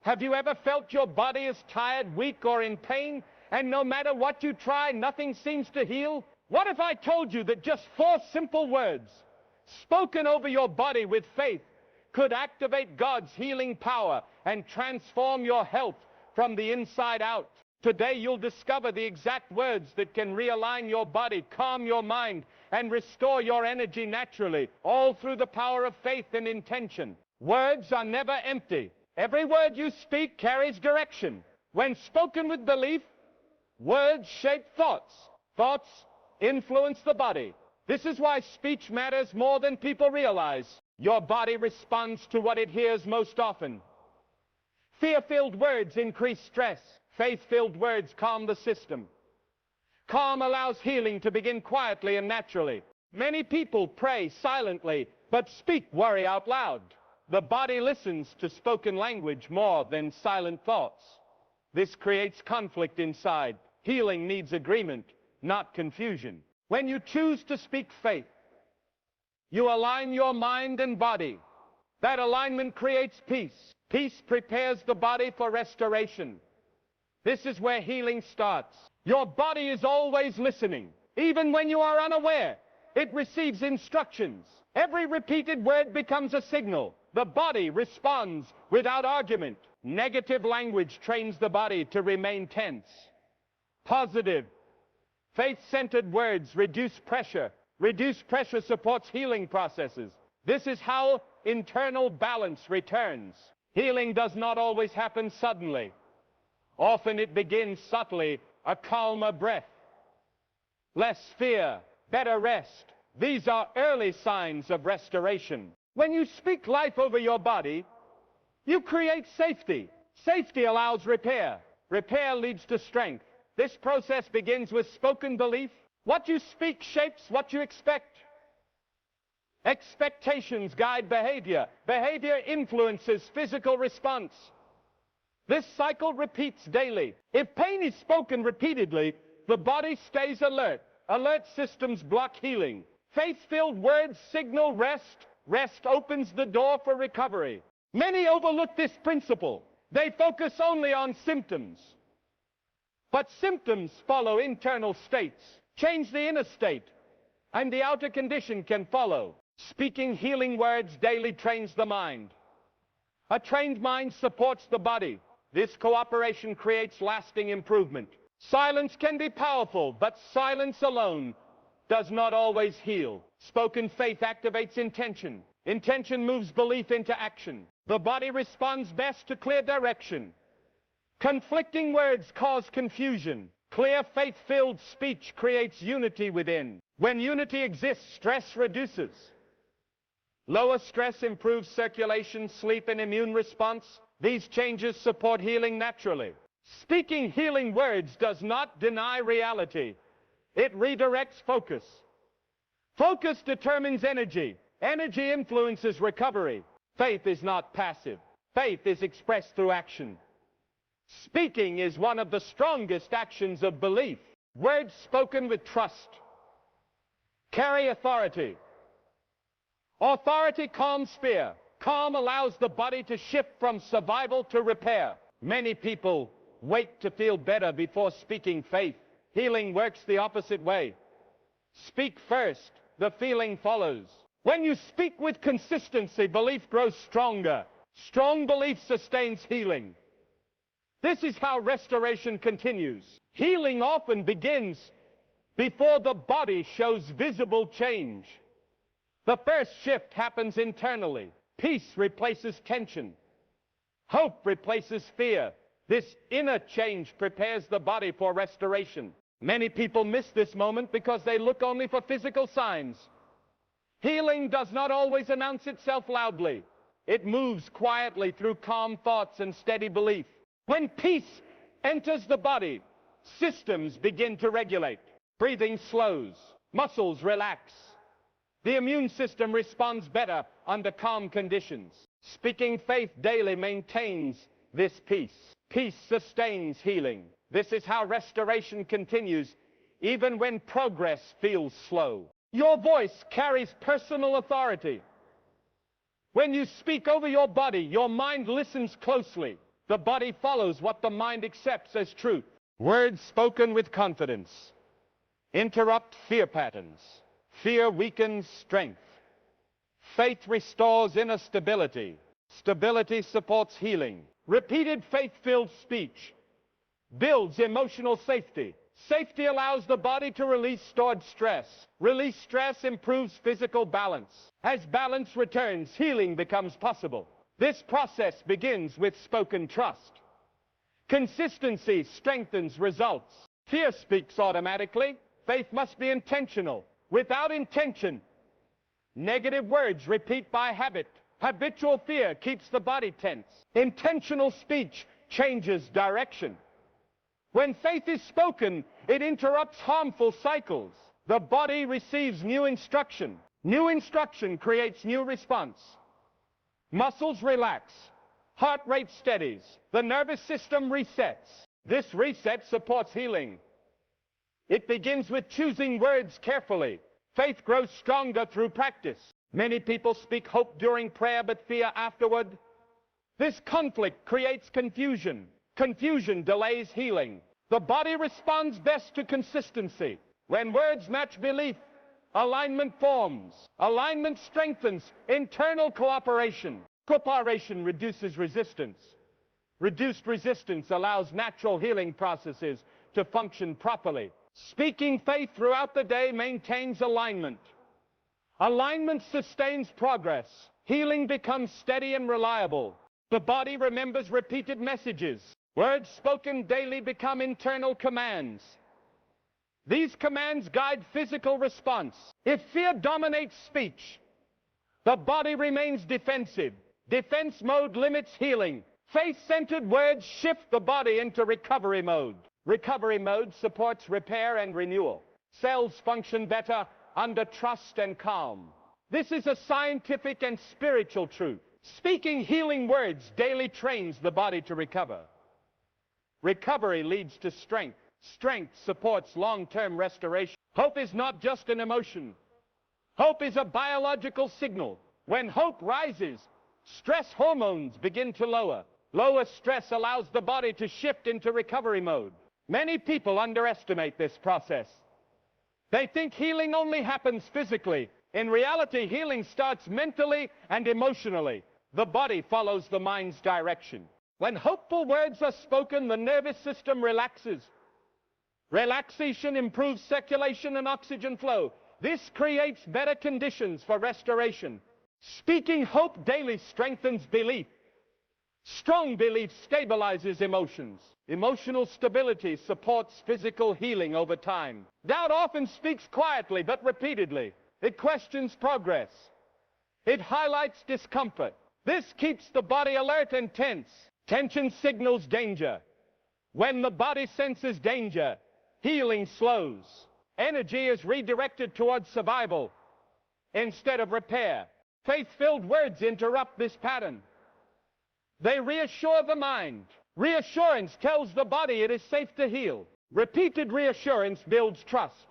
Have you ever felt your body is tired, weak, or in pain, and no matter what you try, nothing seems to heal? What if I told you that just 4 simple words, spoken over your body with faith, could activate God's healing power and transform your health from the inside out? Today you'll discover the exact words that can realign your body, calm your mind, and restore your energy naturally, all through the power of faith and intention. Words are never empty. Every word you speak carries direction. When spoken with belief, words shape thoughts. Thoughts influence the body. This is why speech matters more than people realize. Your body responds to what it hears most often. Fear-filled words increase stress. Faith-filled words calm the system. Calm allows healing to begin quietly and naturally. Many people pray silently, but speak worry out loud. The body listens to spoken language more than silent thoughts. This creates conflict inside. Healing needs agreement, not confusion. When you choose to speak faith, you align your mind and body. That alignment creates peace. Peace prepares the body for restoration. This is where healing starts. Your body is always listening. Even when you are unaware, it receives instructions. Every repeated word becomes a signal. The body responds without argument. Negative language trains the body to remain tense. Positive, faith-centered words reduce pressure. Reduced pressure supports healing processes. This is how internal balance returns. Healing does not always happen suddenly. Often it begins subtly, a calmer breath, less fear, better rest. These are early signs of restoration. When you speak life over your body, you create safety. Safety allows repair. Repair leads to strength. This process begins with spoken belief. What you speak shapes what you expect. Expectations guide behavior. Behavior influences physical response. This cycle repeats daily. If pain is spoken repeatedly, the body stays alert. Alert systems block healing. Faith-filled words signal rest. Rest opens the door for recovery. Many overlook this principle. They focus only on symptoms. But symptoms follow internal states. Change the inner state, and the outer condition can follow. Speaking healing words daily trains the mind. A trained mind supports the body. This cooperation creates lasting improvement. Silence can be powerful, but silence alone does not always heal. Spoken faith activates intention. Intention moves belief into action. The body responds best to clear direction. Conflicting words cause confusion. Clear, faith-filled speech creates unity within. When unity exists, stress reduces. Lower stress improves circulation, sleep, and immune response. These changes support healing naturally. Speaking healing words does not deny reality. It redirects focus. Focus determines energy. Energy influences recovery. Faith is not passive. Faith is expressed through action. Speaking is one of the strongest actions of belief. Words spoken with trust carry authority. Authority calms fear. Calm allows the body to shift from survival to repair. Many people wait to feel better before speaking faith. Healing works the opposite way. Speak first, the feeling follows. When you speak with consistency, belief grows stronger. Strong belief sustains healing. This is how restoration continues. Healing often begins before the body shows visible change. The first shift happens internally. Peace replaces tension. Hope replaces fear. This inner change prepares the body for restoration. Many people miss this moment because they look only for physical signs. Healing does not always announce itself loudly. It moves quietly through calm thoughts and steady belief. When peace enters the body, systems begin to regulate. Breathing slows. Muscles relax. The immune system responds better under calm conditions. Speaking faith daily maintains this peace. Peace sustains healing. This is how restoration continues, even when progress feels slow. Your voice carries personal authority. When you speak over your body, your mind listens closely. The body follows what the mind accepts as truth. Words spoken with confidence interrupt fear patterns. Fear weakens strength. Faith restores inner stability. Stability supports healing. Repeated faith-filled speech builds emotional safety. Safety allows the body to release stored stress. Release stress improves physical balance. As balance returns, healing becomes possible. This process begins with spoken trust. Consistency strengthens results. Fear speaks automatically. Faith must be intentional. Without intention, negative words repeat by habit. Habitual fear keeps the body tense. Intentional speech changes direction. When faith is spoken, it interrupts harmful cycles. The body receives new instruction. New instruction creates new response. Muscles relax. Heart rate steadies. The nervous system resets. This reset supports healing. It begins with choosing words carefully. Faith grows stronger through practice. Many people speak hope during prayer but fear afterward. This conflict creates confusion. Confusion delays healing. The body responds best to consistency. When words match belief, alignment forms. Alignment strengthens internal cooperation. Cooperation reduces resistance. Reduced resistance allows natural healing processes to function properly. Speaking faith throughout the day maintains alignment. Alignment sustains progress. Healing becomes steady and reliable. The body remembers repeated messages. Words spoken daily become internal commands. These commands guide physical response. If fear dominates speech, the body remains defensive. Defense mode limits healing. Faith-centered words shift the body into recovery mode. Recovery mode supports repair and renewal. Cells function better under trust and calm. This is a scientific and spiritual truth. Speaking healing words daily trains the body to recover. Recovery leads to strength. Strength supports long-term restoration. Hope is not just an emotion. Hope is a biological signal. When hope rises, stress hormones begin to lower. Lower stress allows the body to shift into recovery mode. Many people underestimate this process. They think healing only happens physically. In reality, healing starts mentally and emotionally. The body follows the mind's direction. When hopeful words are spoken, the nervous system relaxes. Relaxation improves circulation and oxygen flow. This creates better conditions for restoration. Speaking hope daily strengthens belief. Strong belief stabilizes emotions. Emotional stability supports physical healing over time. Doubt often speaks quietly but repeatedly. It questions progress. It highlights discomfort. This keeps the body alert and tense. Tension signals danger. When the body senses danger, healing slows. Energy is redirected towards survival instead of repair. Faith-filled words interrupt this pattern. They reassure the mind. Reassurance tells the body it is safe to heal. Repeated reassurance builds trust.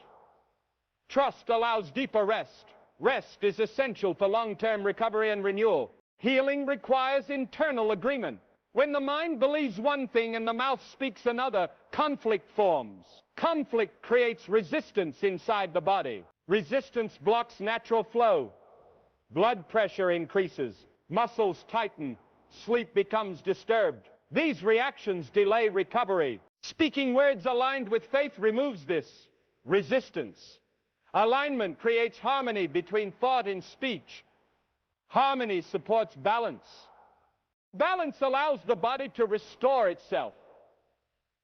Trust allows deeper rest. Rest is essential for long-term recovery and renewal. Healing requires internal agreement. When the mind believes one thing and the mouth speaks another, conflict forms. Conflict creates resistance inside the body. Resistance blocks natural flow. Blood pressure increases. Muscles tighten. Sleep becomes disturbed. These reactions delay recovery. Speaking words aligned with faith removes this resistance. Alignment creates harmony between thought and speech. Harmony supports balance. Balance allows the body to restore itself.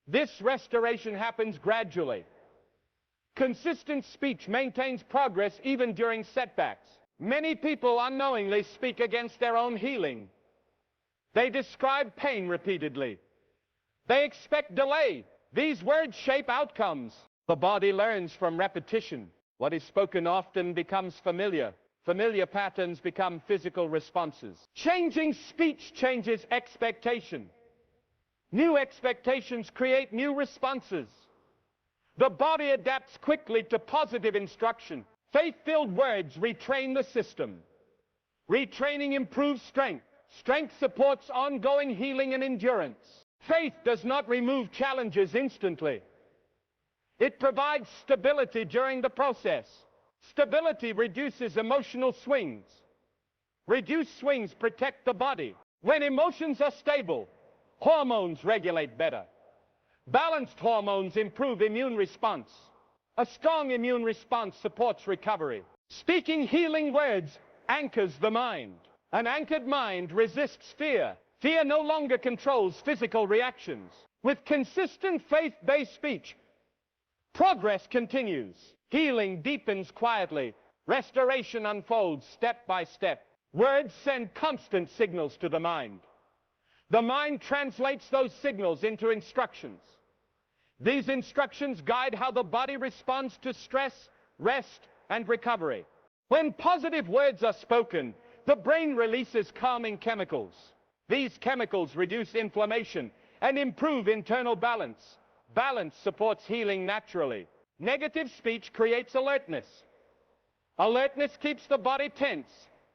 This restoration happens gradually. Consistent speech maintains progress even during setbacks. Many people unknowingly speak against their own healing. They describe pain repeatedly. They expect delay. These words shape outcomes. The body learns from repetition. What is spoken often becomes familiar. Familiar patterns become physical responses. Changing speech changes expectation. New expectations create new responses. The body adapts quickly to positive instruction. Faith-filled words retrain the system. Retraining improves strength. Strength supports ongoing healing and endurance. Faith does not remove challenges instantly. It provides stability during the process. Stability reduces emotional swings. Reduced swings protect the body. When emotions are stable, hormones regulate better. Balanced hormones improve immune response. A strong immune response supports recovery. Speaking healing words anchors the mind. An anchored mind resists fear. Fear no longer controls physical reactions. With consistent faith-based speech, progress continues. Healing deepens quietly. Restoration unfolds step by step. Words send constant signals to the mind. The mind translates those signals into instructions. These instructions guide how the body responds to stress, rest, and recovery. When positive words are spoken, the brain releases calming chemicals. These chemicals reduce inflammation and improve internal balance. Balance supports healing naturally. Negative speech creates alertness. Alertness keeps the body tense.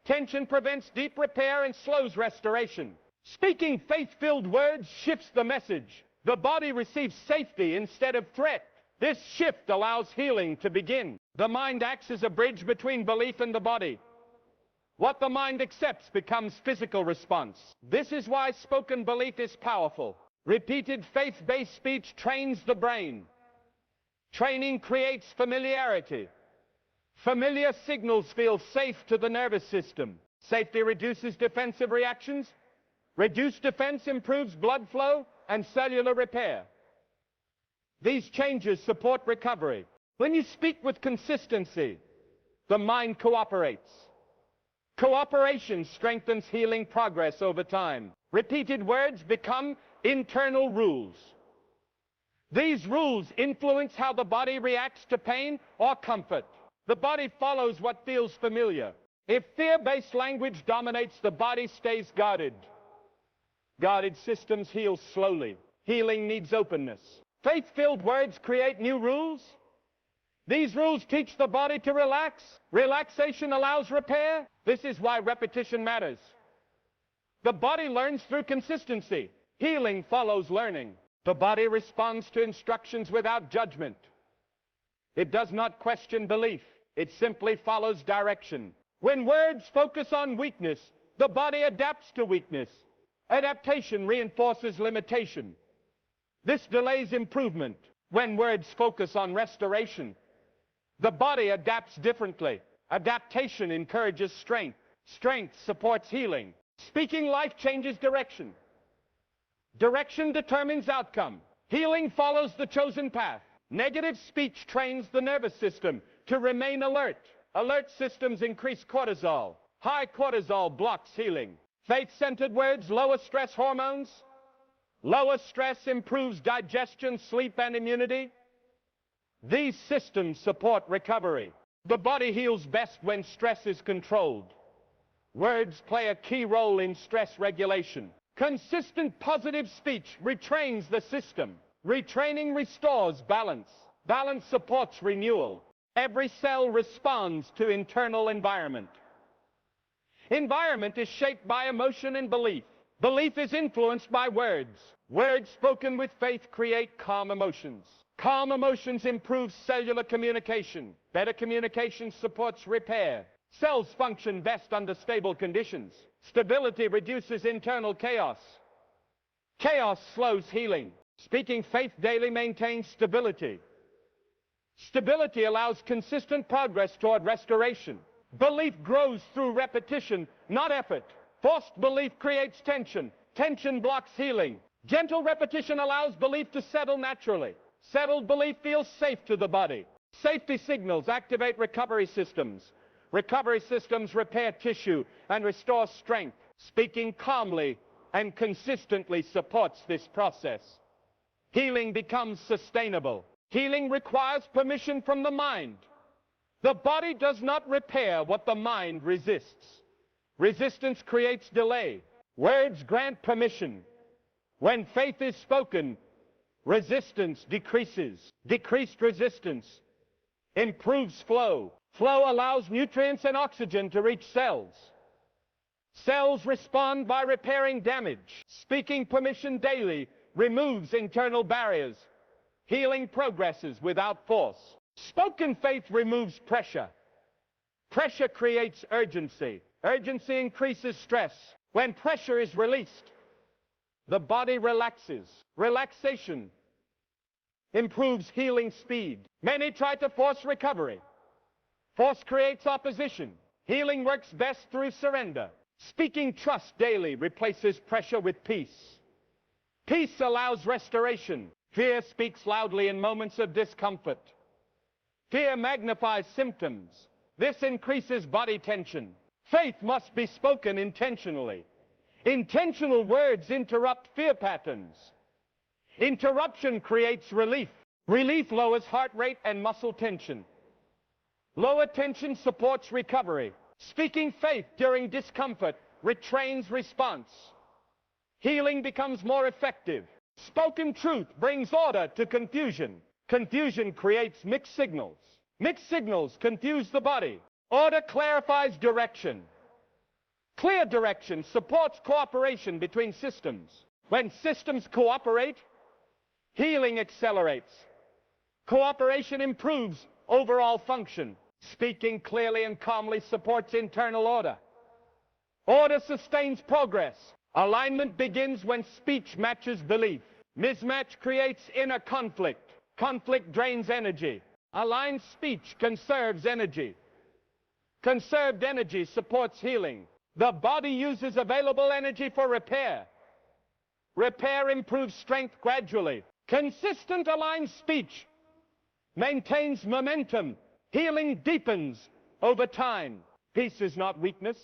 Tension prevents deep repair and slows restoration. Speaking faith-filled words shifts the message. The body receives safety instead of threat. This shift allows healing to begin. The mind acts as a bridge between belief and the body. What the mind accepts becomes physical response. This is why spoken belief is powerful. Repeated faith-based speech trains the brain. Training creates familiarity. Familiar signals feel safe to the nervous system. Safety reduces defensive reactions. Reduced defense improves blood flow and cellular repair. These changes support recovery. When you speak with consistency, the mind cooperates. Cooperation strengthens healing progress over time. Repeated words become internal rules. These rules influence how the body reacts to pain or comfort. The body follows what feels familiar. If fear-based language dominates, the body stays guarded. Guarded systems heal slowly. Healing needs openness. Faith-filled words create new rules. These rules teach the body to relax. Relaxation allows repair. This is why repetition matters. The body learns through consistency. Healing follows learning. The body responds to instructions without judgment. It does not question belief. It simply follows direction. When words focus on weakness, the body adapts to weakness. Adaptation reinforces limitation. This delays improvement. When words focus on restoration, the body adapts differently. Adaptation encourages strength. Strength supports healing. Speaking life changes direction. Direction determines outcome. Healing follows the chosen path. Negative speech trains the nervous system to remain alert. Alert systems increase cortisol. High cortisol blocks healing. Faith-centered words lower stress hormones. Lower stress improves digestion, sleep, and immunity. These systems support recovery. The body heals best when stress is controlled. Words play a key role in stress regulation. Consistent positive speech retrains the system. Retraining restores balance. Balance supports renewal. Every cell responds to internal environment. Environment is shaped by emotion and belief. Belief is influenced by words. Words spoken with faith create calm emotions. Calm emotions improve cellular communication. Better communication supports repair. Cells function best under stable conditions. Stability reduces internal chaos. Chaos slows healing. Speaking faith daily maintains stability. Stability allows consistent progress toward restoration. Belief grows through repetition, not effort. Forced belief creates tension. Tension blocks healing. Gentle repetition allows belief to settle naturally. Settled belief feels safe to the body. Safety signals activate recovery systems. Recovery systems repair tissue and restore strength. Speaking calmly and consistently supports this process. Healing becomes sustainable. Healing requires permission from the mind. The body does not repair what the mind resists. Resistance creates delay. Words grant permission. When faith is spoken, resistance decreases. Decreased resistance improves flow. Flow allows nutrients and oxygen to reach cells. Cells respond by repairing damage. Speaking permission daily removes internal barriers. Healing progresses without force. Spoken faith removes pressure. Pressure creates urgency. Urgency increases stress. When pressure is released, the body relaxes. Relaxation improves healing speed. Many try to force recovery. Force creates opposition. Healing works best through surrender. Speaking trust daily replaces pressure with peace. Peace allows restoration. Fear speaks loudly in moments of discomfort. Fear magnifies symptoms. This increases body tension. Faith must be spoken intentionally. Intentional words interrupt fear patterns. Interruption creates relief. Relief lowers heart rate and muscle tension. Lower tension supports recovery. Speaking faith during discomfort retrains response. Healing becomes more effective. Spoken truth brings order to confusion. Confusion creates mixed signals. Mixed signals confuse the body. Order clarifies direction. Clear direction supports cooperation between systems. When systems cooperate, healing accelerates. Cooperation improves overall function. Speaking clearly and calmly supports internal order. Order sustains progress. Alignment begins when speech matches belief. Mismatch creates inner conflict. Conflict drains energy. Aligned speech conserves energy. Conserved energy supports healing. The body uses available energy for repair. Repair improves strength gradually. Consistent aligned speech maintains momentum. Healing deepens over time. Peace is not weakness.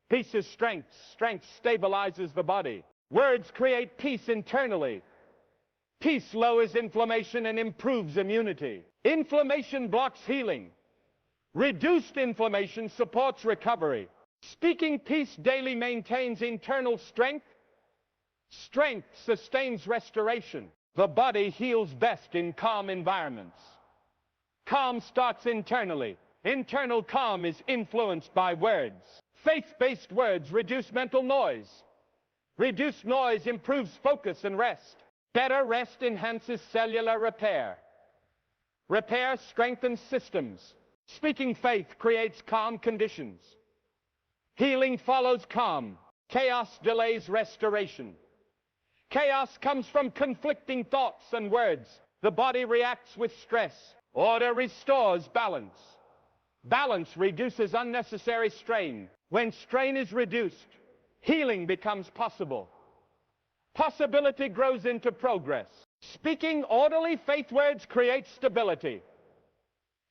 Peace is strength. Strength stabilizes the body. Words create peace internally. Peace lowers inflammation and improves immunity. Inflammation blocks healing. Reduced inflammation supports recovery. Speaking peace daily maintains internal strength. Strength sustains restoration. The body heals best in calm environments. Calm starts internally. Internal calm is influenced by words. Faith-based words reduce mental noise. Reduced noise improves focus and rest. Better rest enhances cellular repair. Repair strengthens systems. Speaking faith creates calm conditions. Healing follows calm. Chaos delays restoration. Chaos comes from conflicting thoughts and words. The body reacts with stress. Order restores balance. Balance reduces unnecessary strain. When strain is reduced, healing becomes possible. Possibility grows into progress. Speaking orderly faith words creates stability.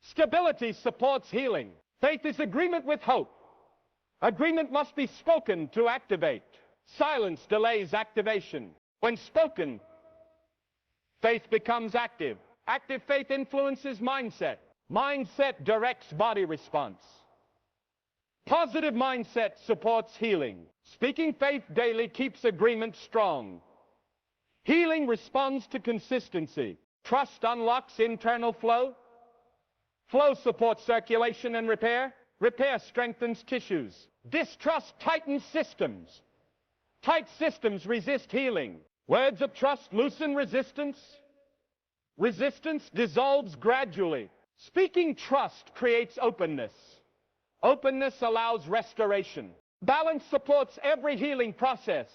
Stability supports healing. Faith is agreement with hope. Agreement must be spoken to activate. Silence delays activation. When spoken, faith becomes active. Active faith influences mindset. Mindset directs body response. Positive mindset supports healing. Speaking faith daily keeps agreement strong. Healing responds to consistency. Trust unlocks internal flow. Flow supports circulation and repair. Repair strengthens tissues. Distrust tightens systems. Tight systems resist healing. Words of trust loosen resistance. Resistance dissolves gradually. Speaking trust creates openness. Openness allows restoration. Balance supports every healing process.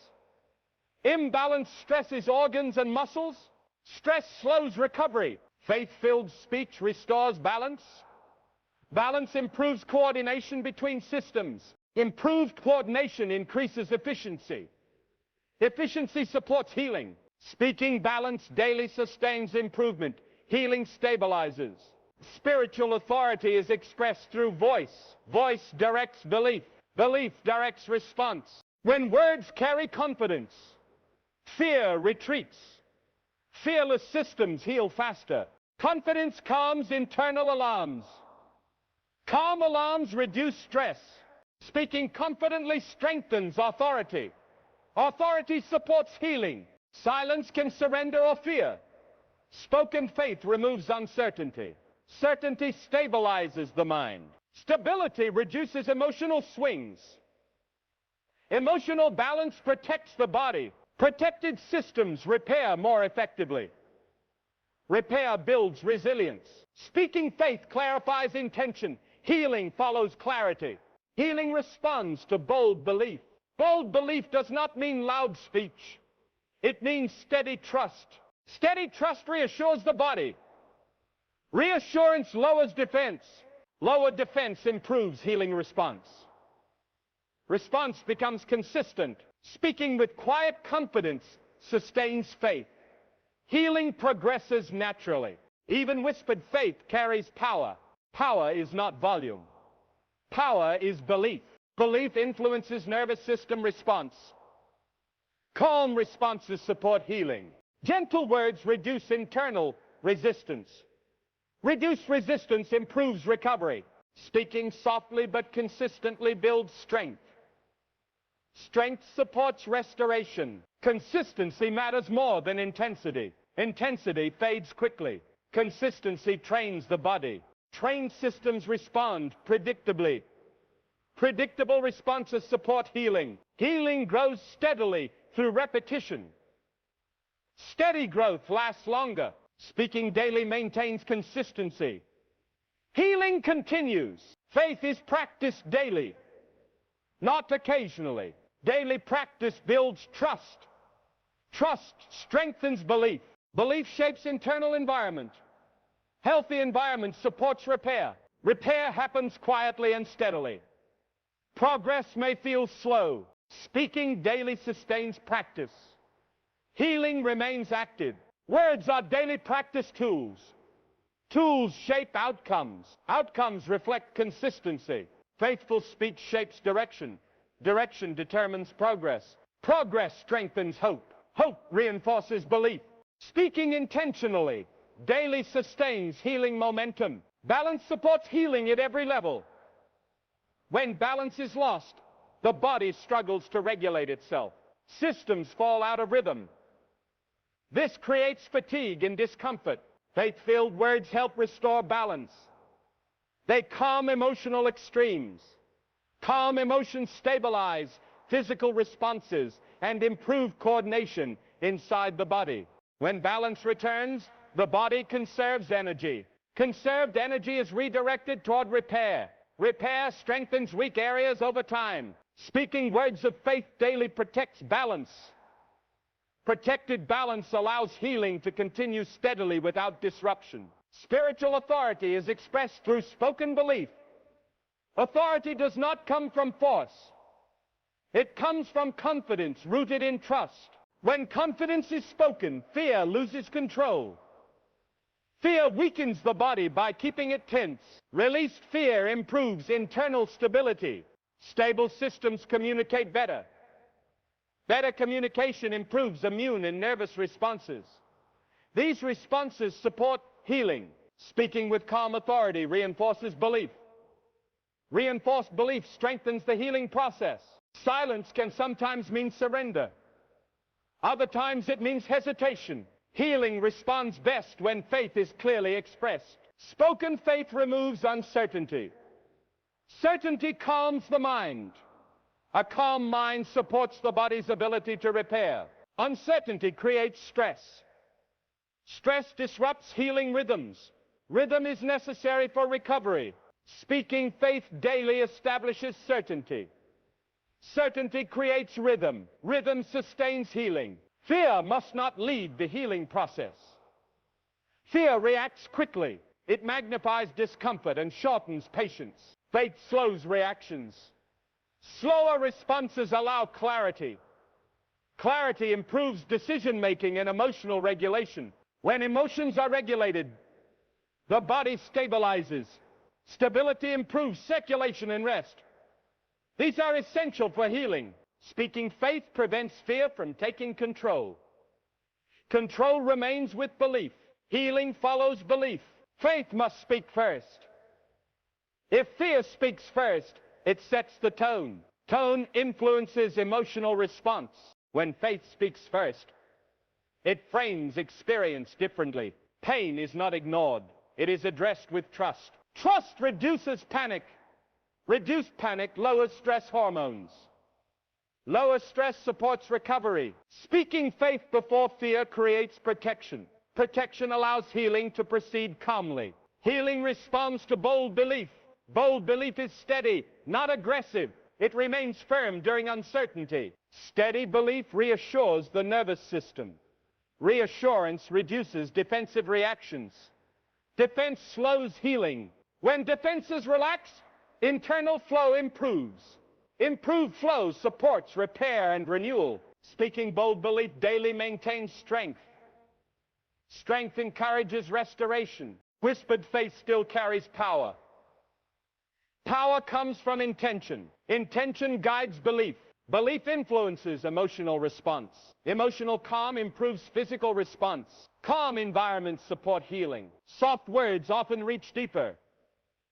Imbalance stresses organs and muscles. Stress slows recovery. Faith-filled speech restores balance. Balance improves coordination between systems. Improved coordination increases efficiency. Efficiency supports healing. Speaking balance daily sustains improvement. Healing stabilizes. Spiritual authority is expressed through voice. Voice directs belief. Belief directs response. When words carry confidence, fear retreats. Fearless systems heal faster. Confidence calms internal alarms. Calm alarms reduce stress. Speaking confidently strengthens authority. Authority supports healing. Silence can surrender or fear. Spoken faith removes uncertainty. Certainty stabilizes the mind. Stability reduces emotional swings. Emotional balance protects the body. Protected systems repair more effectively. Repair builds resilience. Speaking faith clarifies intention. Healing follows clarity. Healing responds to bold belief. Bold belief does not mean loud speech. It means steady trust. Steady trust reassures the body. Reassurance lowers defense. Lower defense improves healing response. Response becomes consistent. Speaking with quiet confidence sustains faith. Healing progresses naturally. Even whispered faith carries power. Power is not volume. Power is belief. Belief influences nervous system response. Calm responses support healing. Gentle words reduce internal resistance. Reduced resistance improves recovery. Speaking softly but consistently builds strength. Strength supports restoration. Consistency matters more than intensity. Intensity fades quickly. Consistency trains the body. Trained systems respond predictably. Predictable responses support healing. Healing grows steadily through repetition. Steady growth lasts longer. Speaking daily maintains consistency. Healing continues. Faith is practiced daily, not occasionally. Daily practice builds trust. Trust strengthens belief. Belief shapes internal environment. Healthy environment supports repair. Repair happens quietly and steadily. Progress may feel slow. Speaking daily sustains practice. Healing remains active. Words are daily practice tools. Tools shape outcomes. Outcomes reflect consistency. Faithful speech shapes direction. Direction determines progress. Progress strengthens hope. Hope reinforces belief. Speaking intentionally daily sustains healing momentum. Balance supports healing at every level. When balance is lost, the body struggles to regulate itself. Systems fall out of rhythm. This creates fatigue and discomfort. Faith-filled words help restore balance. They calm emotional extremes. Calm emotions stabilize physical responses and improve coordination inside the body. When balance returns, the body conserves energy. Conserved energy is redirected toward repair. Repair strengthens weak areas over time. Speaking words of faith daily protects balance. Protected balance allows healing to continue steadily without disruption. Spiritual authority is expressed through spoken belief. Authority does not come from force. It comes from confidence rooted in trust. When confidence is spoken, fear loses control. Fear weakens the body by keeping it tense. Released fear improves internal stability. Stable systems communicate better. Better communication improves immune and nervous responses. These responses support healing. Speaking with calm authority reinforces belief. Reinforced belief strengthens the healing process. Silence can sometimes mean surrender. Other times it means hesitation. Healing responds best when faith is clearly expressed. Spoken faith removes uncertainty. Certainty calms the mind. A calm mind supports the body's ability to repair. Uncertainty creates stress. Stress disrupts healing rhythms. Rhythm is necessary for recovery. Speaking faith daily establishes certainty. Certainty creates rhythm. Rhythm sustains healing. Fear must not lead the healing process. Fear reacts quickly. It magnifies discomfort and shortens patience. Faith slows reactions. Slower responses allow clarity. Clarity improves decision-making and emotional regulation. When emotions are regulated, the body stabilizes. Stability improves circulation and rest. These are essential for healing. Speaking faith prevents fear from taking control. Control remains with belief. Healing follows belief. Faith must speak first. If fear speaks first, it sets the tone. Tone influences emotional response. When faith speaks first, it frames experience differently. Pain is not ignored. It is addressed with trust. Trust reduces panic. Reduced panic lowers stress hormones. Lower stress supports recovery. Speaking faith before fear creates protection. Protection allows healing to proceed calmly. Healing responds to bold belief. Bold belief is steady, not aggressive. It remains firm during uncertainty. Steady belief reassures the nervous system. Reassurance reduces defensive reactions. Defense slows healing. When defenses relax, internal flow improves. Improved flow supports repair and renewal. Speaking bold belief daily maintains strength. Strength encourages restoration. Whispered faith still carries power. Power comes from intention. Intention guides belief. Belief influences emotional response. Emotional calm improves physical response. Calm environments support healing. Soft words often reach deeper.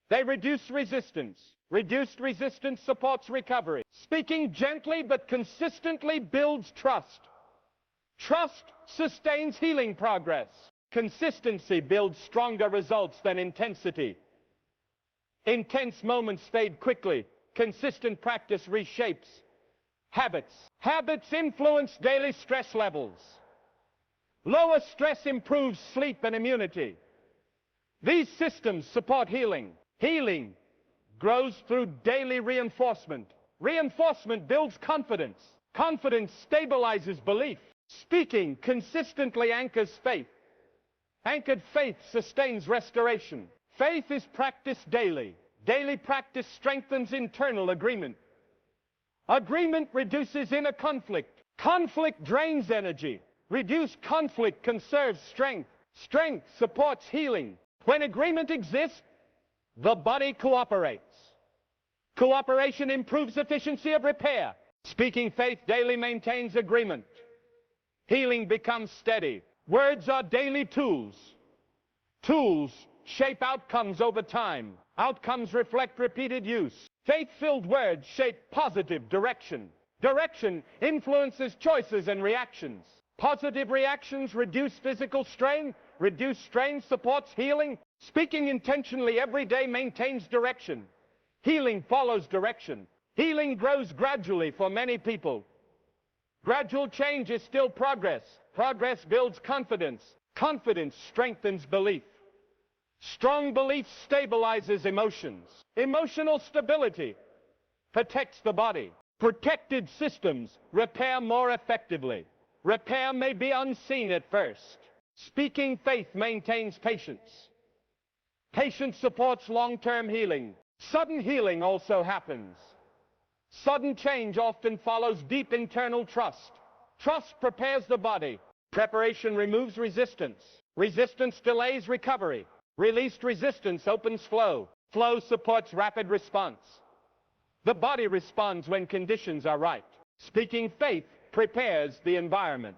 They reduce resistance. Reduced resistance supports recovery. Speaking gently but consistently builds trust. Trust sustains healing progress. Consistency builds stronger results than intensity. Intense moments fade quickly. Consistent practice reshapes habits. Habits influence daily stress levels. Lower stress improves sleep and immunity. These systems support healing. Healing grows through daily reinforcement. Reinforcement builds confidence. Confidence stabilizes belief. Speaking consistently anchors faith. Anchored faith sustains restoration. Faith is practiced daily. Daily practice strengthens internal agreement. Agreement reduces inner conflict. Conflict drains energy. Reduced conflict conserves strength. Strength supports healing. When agreement exists, the body cooperates. Cooperation improves efficiency of repair. Speaking faith daily maintains agreement. Healing becomes steady. Words are daily tools. Tools shape outcomes over time. Outcomes reflect repeated use. Faith-filled words shape positive direction. Direction influences choices and reactions. Positive reactions reduce physical strain. Reduced strain supports healing. Speaking intentionally every day maintains direction. Healing follows direction. Healing grows gradually for many people. Gradual change is still progress. Progress builds confidence. Confidence strengthens belief. Strong belief stabilizes emotions. Emotional stability protects the body. Protected systems repair more effectively. Repair may be unseen at first. Speaking faith maintains patience. Patience supports long-term healing. Sudden healing also happens. Sudden change often follows deep internal trust. Trust prepares the body. Preparation removes resistance. Resistance delays recovery. Released resistance opens flow. Flow supports rapid response. The body responds when conditions are right. Speaking faith prepares the environment.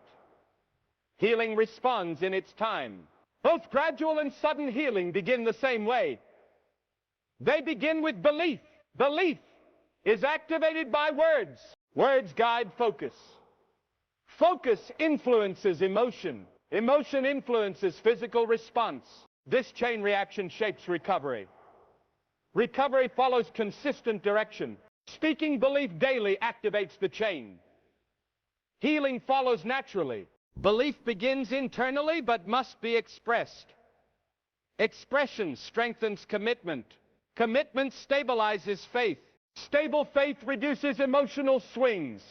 Healing responds in its time. Both gradual and sudden healing begin the same way. They begin with belief. Belief is activated by words. Words guide focus. Focus influences emotion. Emotion influences physical response. This chain reaction shapes recovery. Recovery follows consistent direction. Speaking belief daily activates the chain. Healing follows naturally. Belief begins internally but must be expressed. Expression strengthens commitment. Commitment stabilizes faith. Stable faith reduces emotional swings.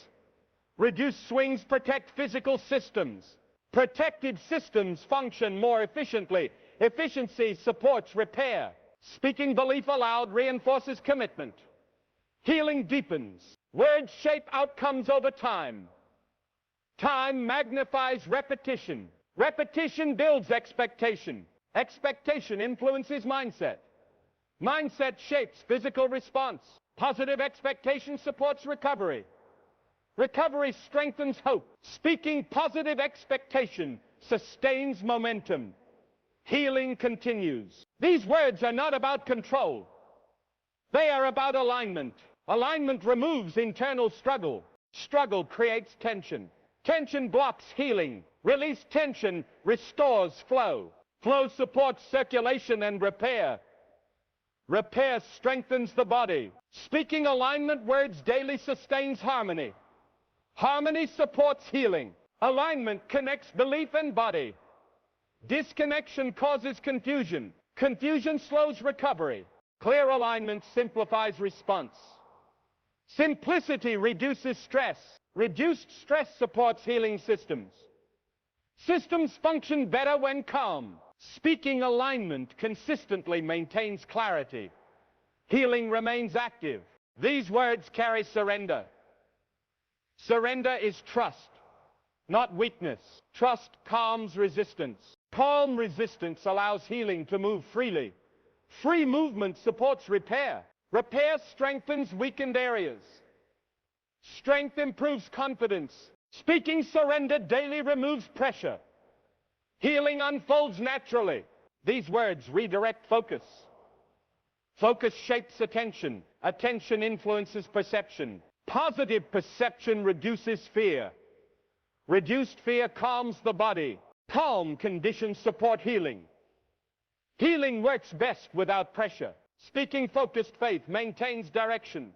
Reduced swings protect physical systems. Protected systems function more efficiently. Efficiency supports repair. Speaking belief aloud reinforces commitment. Healing deepens. Words shape outcomes over time. Time magnifies repetition. Repetition builds expectation. Expectation influences mindset. Mindset shapes physical response. Positive expectation supports recovery. Recovery strengthens hope. Speaking positive expectation sustains momentum. Healing continues. These words are not about control. They are about alignment. Alignment removes internal struggle. Struggle creates tension. Tension blocks healing. Released tension restores flow. Flow supports circulation and repair. Repair strengthens the body. Speaking alignment words daily sustains harmony. Harmony supports healing. Alignment connects belief and body. Disconnection causes confusion. Confusion slows recovery. Clear alignment simplifies response. Simplicity reduces stress. Reduced stress supports healing systems. Systems function better when calm. Speaking alignment consistently maintains clarity. Healing remains active. These words carry surrender. Surrender is trust, not weakness. Trust calms resistance. Calm resistance allows healing to move freely. Free movement supports repair. Repair strengthens weakened areas. Strength improves confidence. Speaking surrender daily removes pressure. Healing unfolds naturally. These words redirect focus. Focus shapes attention. Attention influences perception. Positive perception reduces fear. Reduced fear calms the body. Calm conditions support healing. Healing works best without pressure. Speaking focused faith maintains direction.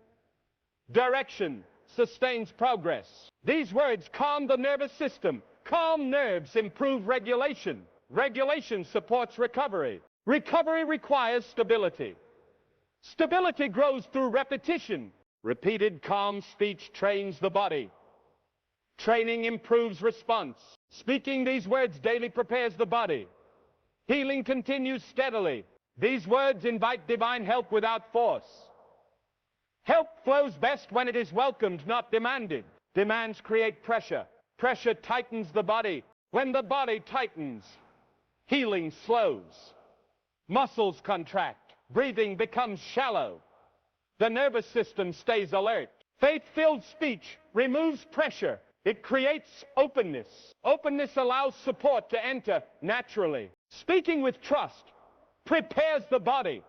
Direction sustains progress. These words calm the nervous system. Calm nerves improve regulation. Regulation supports recovery. Recovery requires stability. Stability grows through repetition. Repeated calm speech trains the body. Training improves response. Speaking these words daily prepares the body. Healing continues steadily. These words invite divine help without force. Help flows best when it is welcomed, not demanded. Demands create pressure. Pressure tightens the body. When the body tightens, healing slows. Muscles contract. Breathing becomes shallow. The nervous system stays alert. Faith-filled speech removes pressure. It creates openness. Openness allows support to enter naturally. Speaking with trust prepares the body.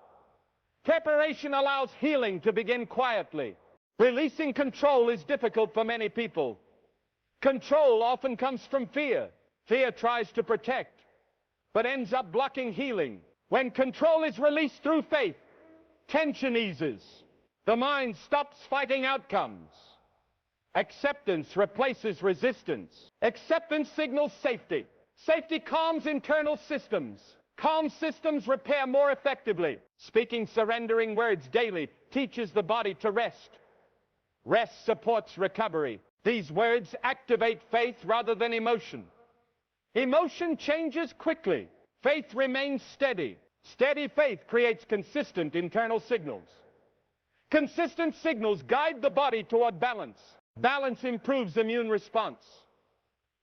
Preparation allows healing to begin quietly. Releasing control is difficult for many people. Control often comes from fear. Fear tries to protect, but ends up blocking healing. When control is released through faith, tension eases. The mind stops fighting outcomes. Acceptance replaces resistance. Acceptance signals safety. Safety calms internal systems. Calm systems repair more effectively. Speaking surrendering words daily teaches the body to rest. Rest supports recovery. These words activate faith rather than emotion. Emotion changes quickly. Faith remains steady. Steady faith creates consistent internal signals. Consistent signals guide the body toward balance. Balance improves immune response.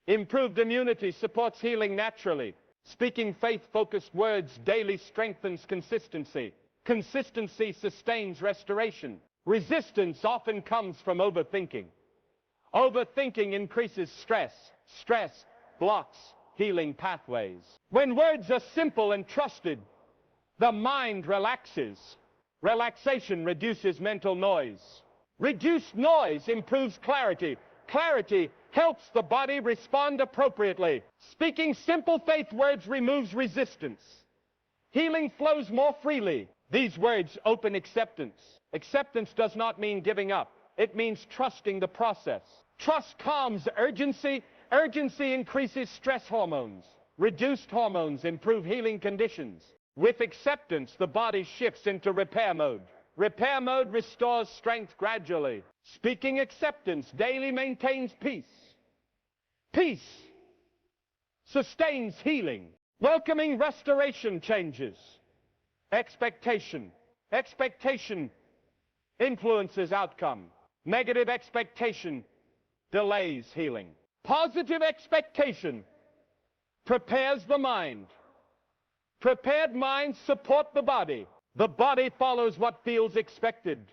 Improved immunity supports healing naturally. Speaking faith-focused words daily strengthens consistency. Consistency sustains restoration. Resistance often comes from overthinking. Overthinking increases stress. Stress blocks healing pathways. When words are simple and trusted, the mind relaxes. Relaxation reduces mental noise. Reduced noise improves clarity. Clarity helps the body respond appropriately. Speaking simple faith words removes resistance. Healing flows more freely. These words open acceptance. Acceptance does not mean giving up. It means trusting the process. Trust calms urgency. Urgency increases stress hormones. Reduced hormones improve healing conditions. With acceptance, the body shifts into repair mode. Repair mode restores strength gradually. Speaking acceptance daily maintains peace. Peace sustains healing. Welcoming restoration changes. Expectation. Expectation influences outcome. Negative expectation delays healing. Positive expectation prepares the mind. Prepared minds support the body. The body follows what feels expected.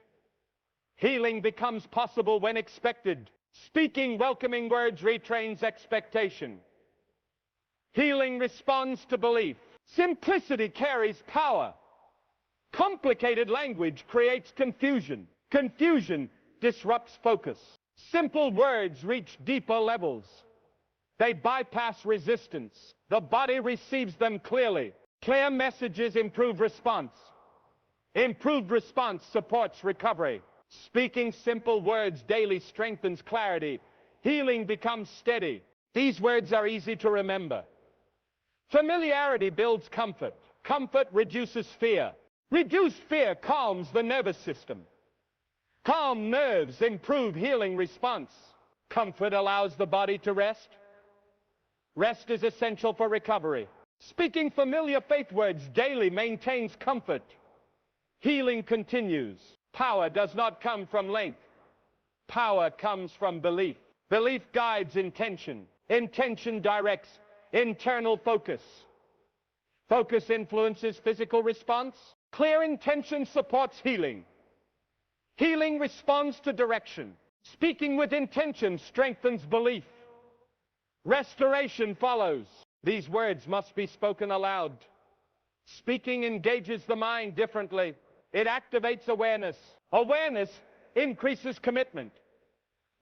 Healing becomes possible when expected. Speaking welcoming words retrains expectation. Healing responds to belief. Simplicity carries power. Complicated language creates confusion. Confusion disrupts focus. Simple words reach deeper levels. They bypass resistance. The body receives them clearly. Clear messages improve response. Improved response supports recovery. Speaking simple words daily strengthens clarity. Healing becomes steady. These words are easy to remember. Familiarity builds comfort. Comfort reduces fear. Reduced fear calms the nervous system. Calm nerves improve healing response. Comfort allows the body to rest. Rest is essential for recovery. Speaking familiar faith words daily maintains comfort. Healing continues. Power does not come from length. Power comes from belief. Belief guides intention. Intention directs internal focus. Focus influences physical response. Clear intention supports healing. Healing responds to direction. Speaking with intention strengthens belief. Restoration follows. These words must be spoken aloud. Speaking engages the mind differently. It activates awareness. Awareness increases commitment.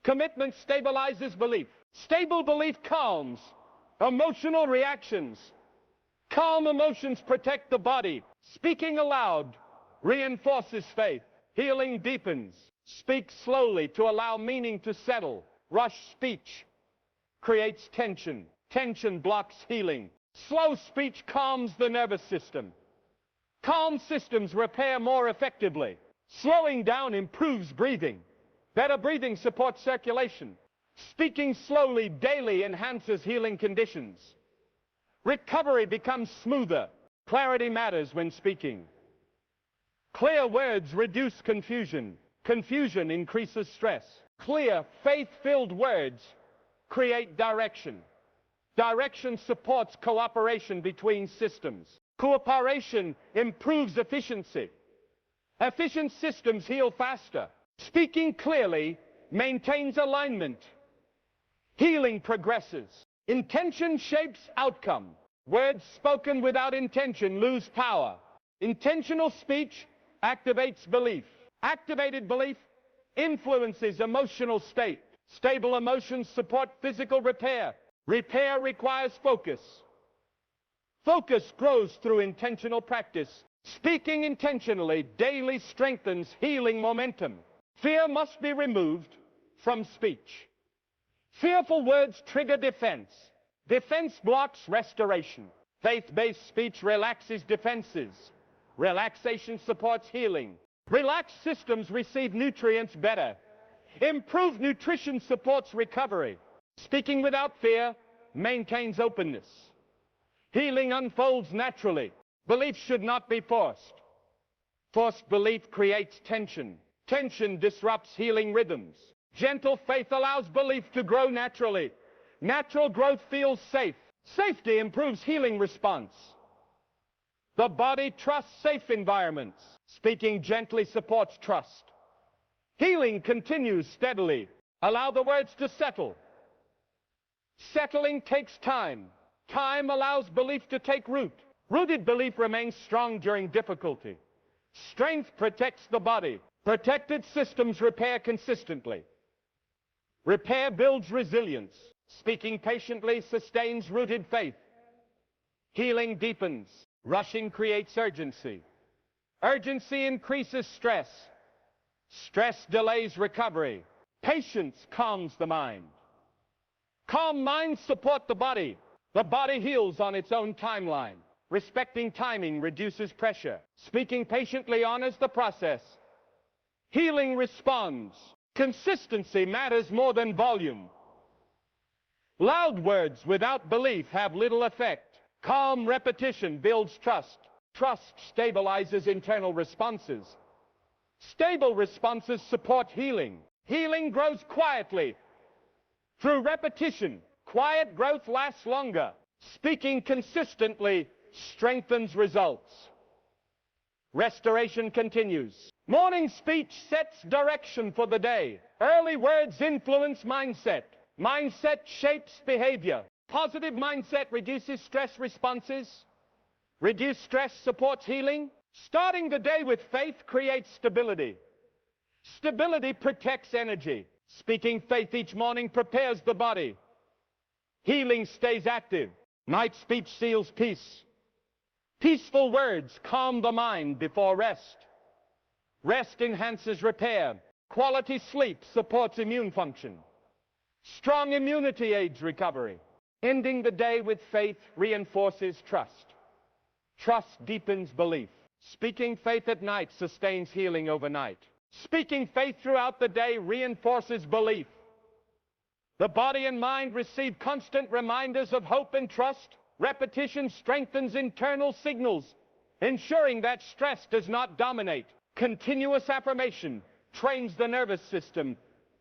Commitment stabilizes belief. Stable belief calms emotional reactions. Calm emotions protect the body. Speaking aloud reinforces faith. Healing deepens. Speak slowly to allow meaning to settle. Rush speech creates tension. Tension blocks healing. Slow speech calms the nervous system. Calm systems repair more effectively. Slowing down improves breathing. Better breathing supports circulation. Speaking slowly daily enhances healing conditions. Recovery becomes smoother. Clarity matters when speaking. Clear words reduce confusion. Confusion increases stress. Clear, faith-filled words create direction. Direction supports cooperation between systems. Cooperation improves efficiency. Efficient systems heal faster. Speaking clearly maintains alignment. Healing progresses. Intention shapes outcome. Words spoken without intention lose power. Intentional speech activates belief. Activated belief influences emotional state. Stable emotions support physical repair. Repair requires focus. Focus grows through intentional practice. Speaking intentionally daily strengthens healing momentum. Fear must be removed from speech. Fearful words trigger defense. Defense blocks restoration. Faith-based speech relaxes defenses. Relaxation supports healing. Relaxed systems receive nutrients better. Improved nutrition supports recovery. Speaking without fear maintains openness. Healing unfolds naturally. Belief should not be forced. Forced belief creates tension. Tension disrupts healing rhythms. Gentle faith allows belief to grow naturally. Natural growth feels safe. Safety improves healing response. The body trusts safe environments. Speaking gently supports trust. Healing continues steadily. Allow the words to settle. Settling takes time. Time allows belief to take root. Rooted belief remains strong during difficulty. Strength protects the body. Protected systems repair consistently. Repair builds resilience. Speaking patiently sustains rooted faith. Healing deepens. Rushing creates urgency. Urgency increases stress. Stress delays recovery. Patience calms the mind. Calm minds support the body. The body heals on its own timeline. Respecting timing reduces pressure. Speaking patiently honors the process. Healing responds. Consistency matters more than volume. Loud words without belief have little effect. Calm repetition builds trust. Trust stabilizes internal responses. Stable responses support healing. Healing grows quietly. Through repetition, quiet growth lasts longer. Speaking consistently strengthens results. Restoration continues. Morning speech sets direction for the day. Early words influence mindset. Mindset shapes behavior. Positive mindset reduces stress responses. Reduced stress supports healing. Starting the day with faith creates stability. Stability protects energy. Speaking faith each morning prepares the body. Healing stays active. Night speech seals peace. Peaceful words calm the mind before rest. Rest enhances repair. Quality sleep supports immune function. Strong immunity aids recovery. Ending the day with faith reinforces trust. Trust deepens belief. Speaking faith at night sustains healing overnight. Speaking faith throughout the day reinforces belief. The body and mind receive constant reminders of hope and trust. Repetition strengthens internal signals, ensuring that stress does not dominate. Continuous affirmation trains the nervous system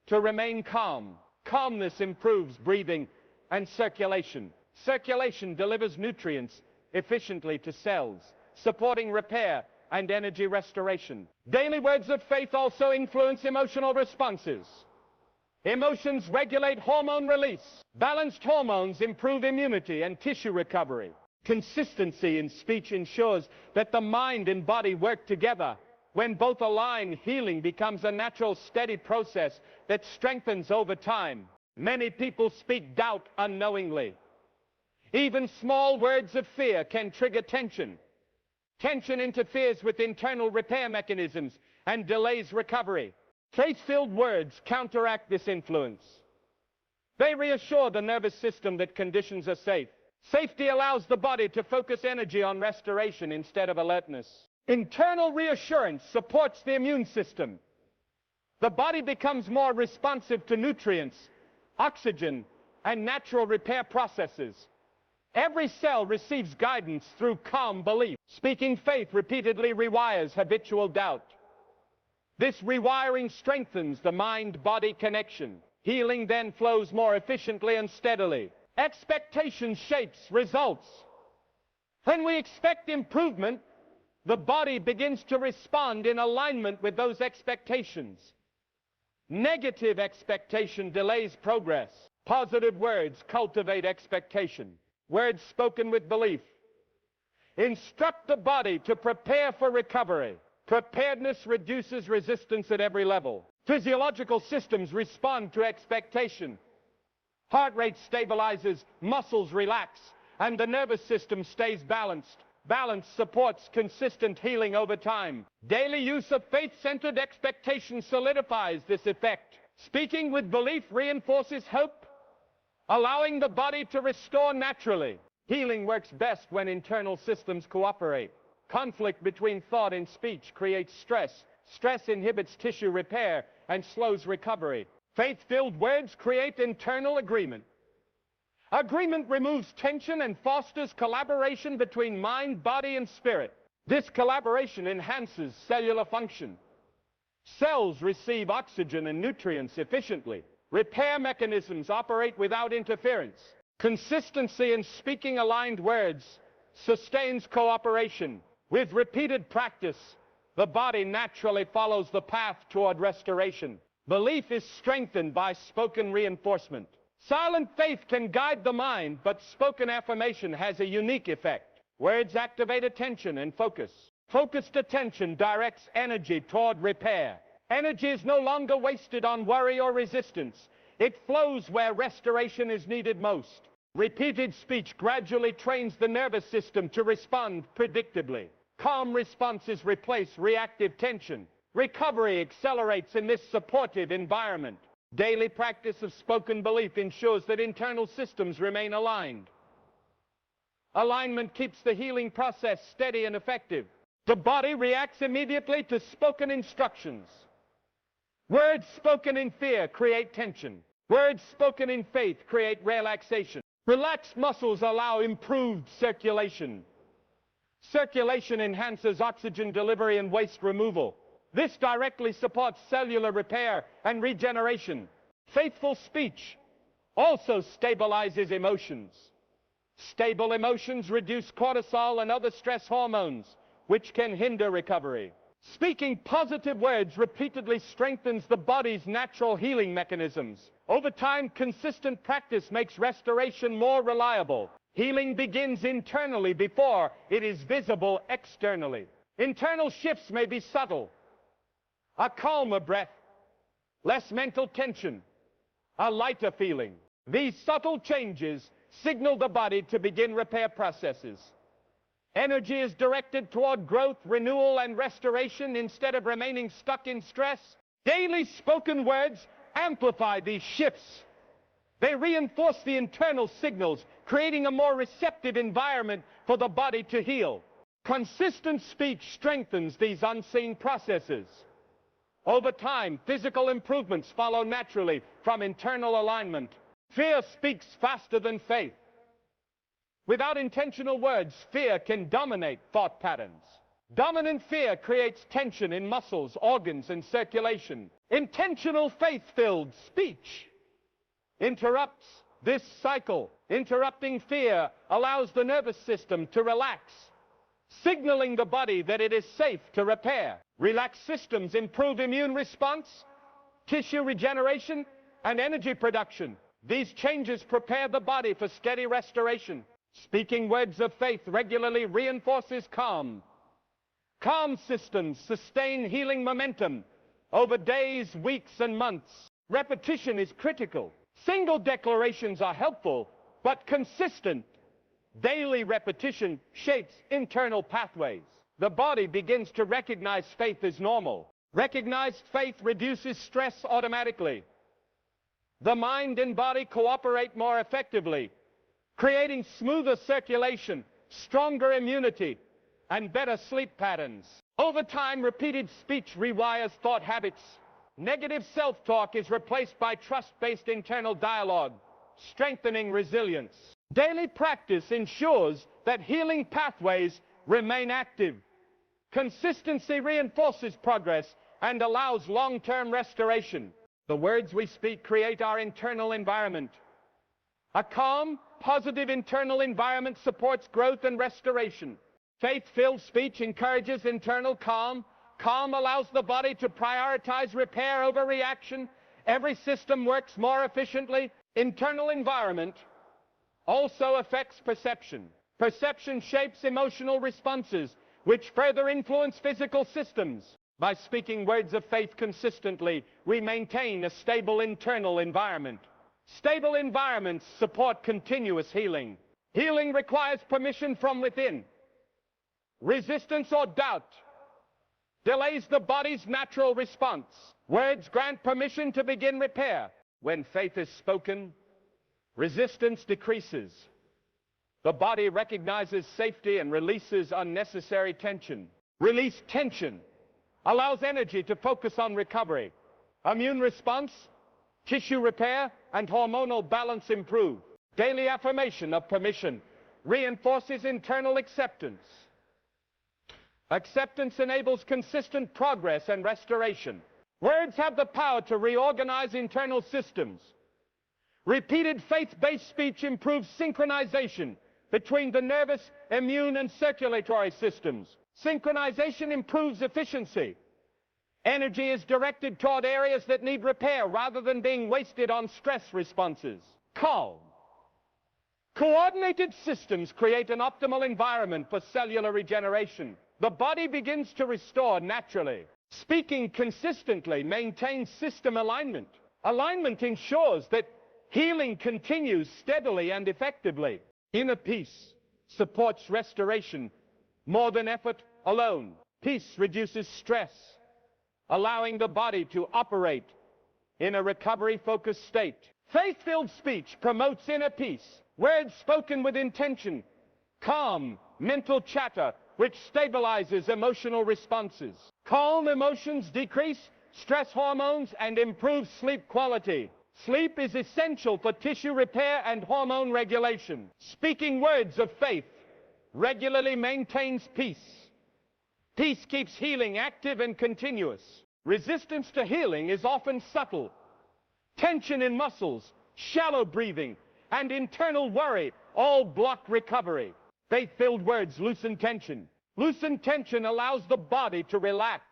to remain calm. Calmness improves breathing and circulation. Circulation delivers nutrients efficiently to cells, supporting repair and energy restoration. Daily words of faith also influence emotional responses. Emotions regulate hormone release. Balanced hormones improve immunity and tissue recovery. Consistency in speech ensures that the mind and body work together. When both align, healing becomes a natural, steady process that strengthens over time. Many people speak doubt unknowingly. Even small words of fear can trigger tension. Tension interferes with internal repair mechanisms and delays recovery. Faith-filled words counteract this influence. They reassure the nervous system that conditions are safe. Safety allows the body to focus energy on restoration instead of alertness. Internal reassurance supports the immune system. The body becomes more responsive to nutrients, oxygen, and natural repair processes. Every cell receives guidance through calm belief. Speaking faith repeatedly rewires habitual doubt. This rewiring strengthens the mind-body connection. Healing then flows more efficiently and steadily. Expectation shapes results. When we expect improvement, the body begins to respond in alignment with those expectations. Negative expectation delays progress. Positive words cultivate expectation. Words spoken with belief instruct the body to prepare for recovery. Preparedness reduces resistance at every level. Physiological systems respond to expectation. Heart rate stabilizes, muscles relax, and the nervous system stays balanced. Balance supports consistent healing over time. Daily use of faith-centered expectation solidifies this effect. Speaking with belief reinforces hope, allowing the body to restore naturally. Healing works best when internal systems cooperate. Conflict between thought and speech creates stress. Stress inhibits tissue repair and slows recovery. Faith-filled words create internal agreement. Agreement removes tension and fosters collaboration between mind, body, and spirit. This collaboration enhances cellular function. Cells receive oxygen and nutrients efficiently. Repair mechanisms operate without interference. Consistency in speaking aligned words sustains cooperation. With repeated practice, the body naturally follows the path toward restoration. Belief is strengthened by spoken reinforcement. Silent faith can guide the mind, but spoken affirmation has a unique effect. Words activate attention and focus. Focused attention directs energy toward repair. Energy is no longer wasted on worry or resistance. It flows where restoration is needed most. Repeated speech gradually trains the nervous system to respond predictably. Calm responses replace reactive tension. Recovery accelerates in this supportive environment. Daily practice of spoken belief ensures that internal systems remain aligned. Alignment keeps the healing process steady and effective. The body reacts immediately to spoken instructions. Words spoken in fear create tension. Words spoken in faith create relaxation. Relaxed muscles allow improved circulation. Circulation enhances oxygen delivery and waste removal. This directly supports cellular repair and regeneration. Faithful speech also stabilizes emotions. Stable emotions reduce cortisol and other stress hormones, which can hinder recovery. Speaking positive words repeatedly strengthens the body's natural healing mechanisms. Over time, consistent practice makes restoration more reliable. Healing begins internally before it is visible externally. Internal shifts may be subtle. A calmer breath, less mental tension, a lighter feeling. These subtle changes signal the body to begin repair processes. Energy is directed toward growth, renewal, and restoration instead of remaining stuck in stress. Daily spoken words amplify these shifts, They reinforce the internal signals, creating a more receptive environment for the body to heal. Consistent speech strengthens these unseen processes. Over time, physical improvements follow naturally from internal alignment. Fear speaks faster than faith. Without intentional words, fear can dominate thought patterns. Dominant fear creates tension in muscles, organs, and circulation. Intentional faith-filled speech interrupts this cycle. Interrupting fear allows the nervous system to relax, signaling the body that it is safe to repair. Relaxed systems improve immune response, tissue regeneration, and energy production. These changes prepare the body for steady restoration. Speaking words of faith regularly reinforces calm. Calm systems sustain healing momentum over days, weeks, and months. Repetition is critical. Single declarations are helpful, but consistent daily repetition shapes internal pathways. The body begins to recognize faith as normal. Recognized faith reduces stress automatically. The mind and body cooperate more effectively, creating smoother circulation, stronger immunity, and better sleep patterns. Over time, repeated speech rewires thought habits. Negative self-talk is replaced by trust-based internal dialogue, strengthening resilience. Daily practice ensures that healing pathways remain active. Consistency reinforces progress and allows long-term restoration. The words we speak create our internal environment. A calm, positive internal environment supports growth and restoration. Faith-filled speech encourages internal calm. Calm allows the body to prioritize repair over reaction. Every system works more efficiently. Internal environment also affects perception. Perception shapes emotional responses, which further influence physical systems. By speaking words of faith consistently, we maintain a stable internal environment. Stable environments support continuous healing. Healing requires permission from within. Resistance or doubt delays the body's natural response. Words grant permission to begin repair. When faith is spoken, resistance decreases. The body recognizes safety and releases unnecessary tension. Released tension allows energy to focus on recovery. Immune response, tissue repair, and hormonal balance improve. Daily affirmation of permission reinforces internal acceptance. Acceptance enables consistent progress and restoration. Words have the power to reorganize internal systems. Repeated faith-based speech improves synchronization between the nervous, immune, and circulatory systems. Synchronization improves efficiency. Energy is directed toward areas that need repair rather than being wasted on stress responses. Calm. Coordinated systems create an optimal environment for cellular regeneration. The body begins to restore naturally. Speaking consistently maintains system alignment. Alignment ensures that healing continues steadily and effectively. Inner peace supports restoration more than effort alone. Peace reduces stress, allowing the body to operate in a recovery-focused state. Faith-filled speech promotes inner peace. Words spoken with intention calm mental chatter, which stabilizes emotional responses. Calm emotions decrease stress hormones and improve sleep quality. Sleep is essential for tissue repair and hormone regulation. Speaking words of faith regularly maintains peace. Peace keeps healing active and continuous. Resistance to healing is often subtle. Tension in muscles, shallow breathing, and internal worry all block recovery. Faith-filled words loosen tension. Loosened tension allows the body to relax,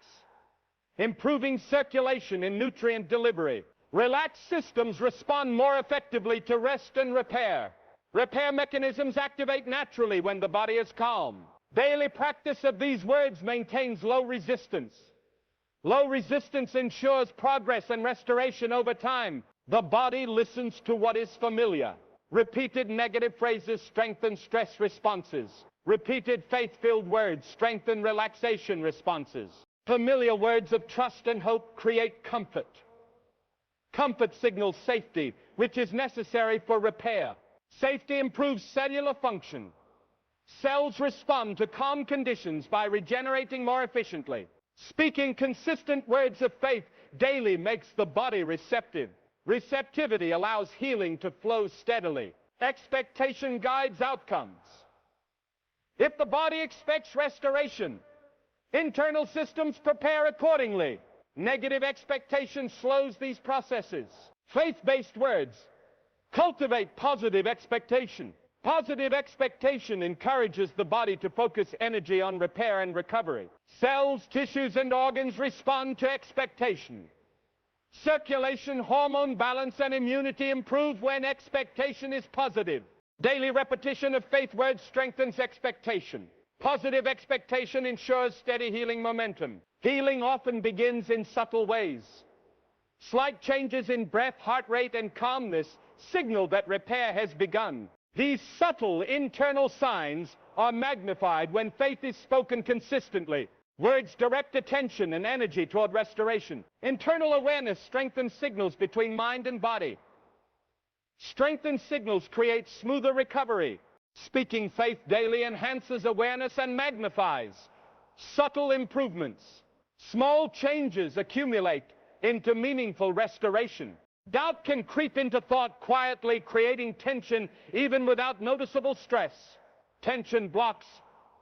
improving circulation and nutrient delivery. Relaxed systems respond more effectively to rest and repair. Repair mechanisms activate naturally when the body is calm. Daily practice of these words maintains low resistance. Low resistance ensures progress and restoration over time. The body listens to what is familiar. Repeated negative phrases strengthen stress responses. Repeated faith-filled words strengthen relaxation responses. Familiar words of trust and hope create comfort. Comfort signals safety, which is necessary for repair. Safety improves cellular function. Cells respond to calm conditions by regenerating more efficiently. Speaking consistent words of faith daily makes the body receptive. Receptivity allows healing to flow steadily. Expectation guides outcomes. If the body expects restoration, internal systems prepare accordingly. Negative expectation slows these processes. Faith-based words cultivate positive expectation. Positive expectation encourages the body to focus energy on repair and recovery. Cells, tissues, and organs respond to expectation. Circulation, hormone balance, and immunity improve when expectation is positive. Daily repetition of faith words strengthens expectation. Positive expectation ensures steady healing momentum. Healing often begins in subtle ways. Slight changes in breath, heart rate, and calmness signal that repair has begun. These subtle internal signs are magnified when faith is spoken consistently. Words direct attention and energy toward restoration. Internal awareness strengthens signals between mind and body. Strengthened signals create smoother recovery. Speaking faith daily enhances awareness and magnifies subtle improvements. Small changes accumulate into meaningful restoration. Doubt can creep into thought quietly, creating tension even without noticeable stress. Tension blocks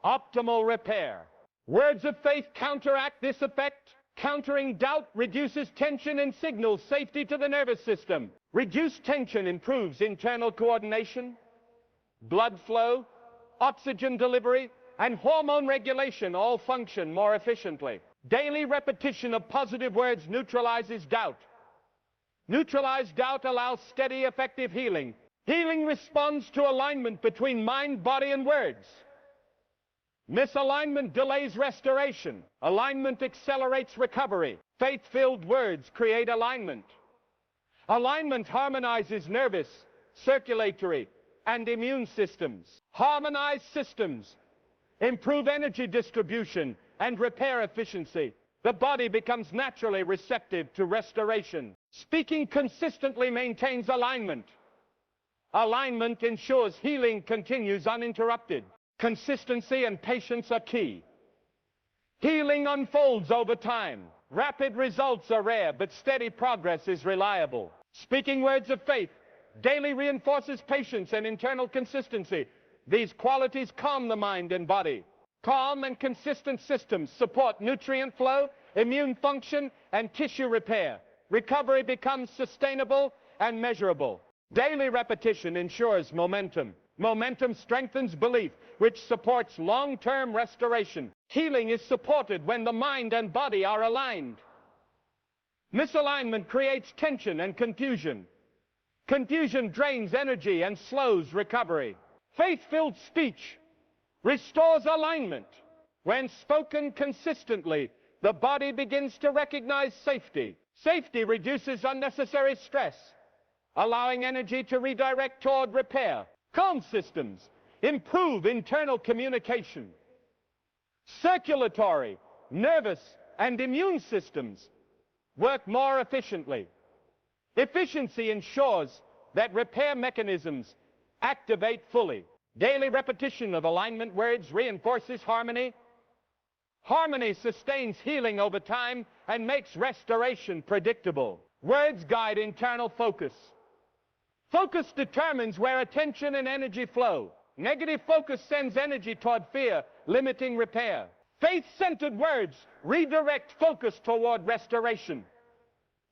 optimal repair. Words of faith counteract this effect. Countering doubt reduces tension and signals safety to the nervous system. Reduced tension improves internal coordination, blood flow, oxygen delivery, and hormone regulation all function more efficiently. Daily repetition of positive words neutralizes doubt. Neutralized doubt allows steady, effective healing. Healing responds to alignment between mind, body, and words. Misalignment delays restoration. Alignment accelerates recovery. Faith-filled words create alignment. Alignment harmonizes nervous, circulatory, and immune systems. Harmonized systems improve energy distribution and repair efficiency. The body becomes naturally receptive to restoration. Speaking consistently maintains alignment. Alignment ensures healing continues uninterrupted. Consistency and patience are key. Healing unfolds over time. Rapid results are rare, but steady progress is reliable. Speaking words of faith daily reinforces patience and internal consistency. These qualities calm the mind and body. Calm and consistent systems support nutrient flow, immune function, and tissue repair. Recovery becomes sustainable and measurable. Daily repetition ensures momentum. Momentum strengthens belief, which supports long-term restoration. Healing is supported when the mind and body are aligned. Misalignment creates tension and confusion. Confusion drains energy and slows recovery. Faith-filled speech restores alignment. When spoken consistently, the body begins to recognize safety. Safety reduces unnecessary stress, allowing energy to redirect toward repair. Calm systems improve internal communication. Circulatory, nervous, and immune systems work more efficiently. Efficiency ensures that repair mechanisms activate fully. Daily repetition of alignment words reinforces harmony. Harmony sustains healing over time and makes restoration predictable. Words guide internal focus. Focus determines where attention and energy flow. Negative focus sends energy toward fear, limiting repair. Faith-centered words redirect focus toward restoration.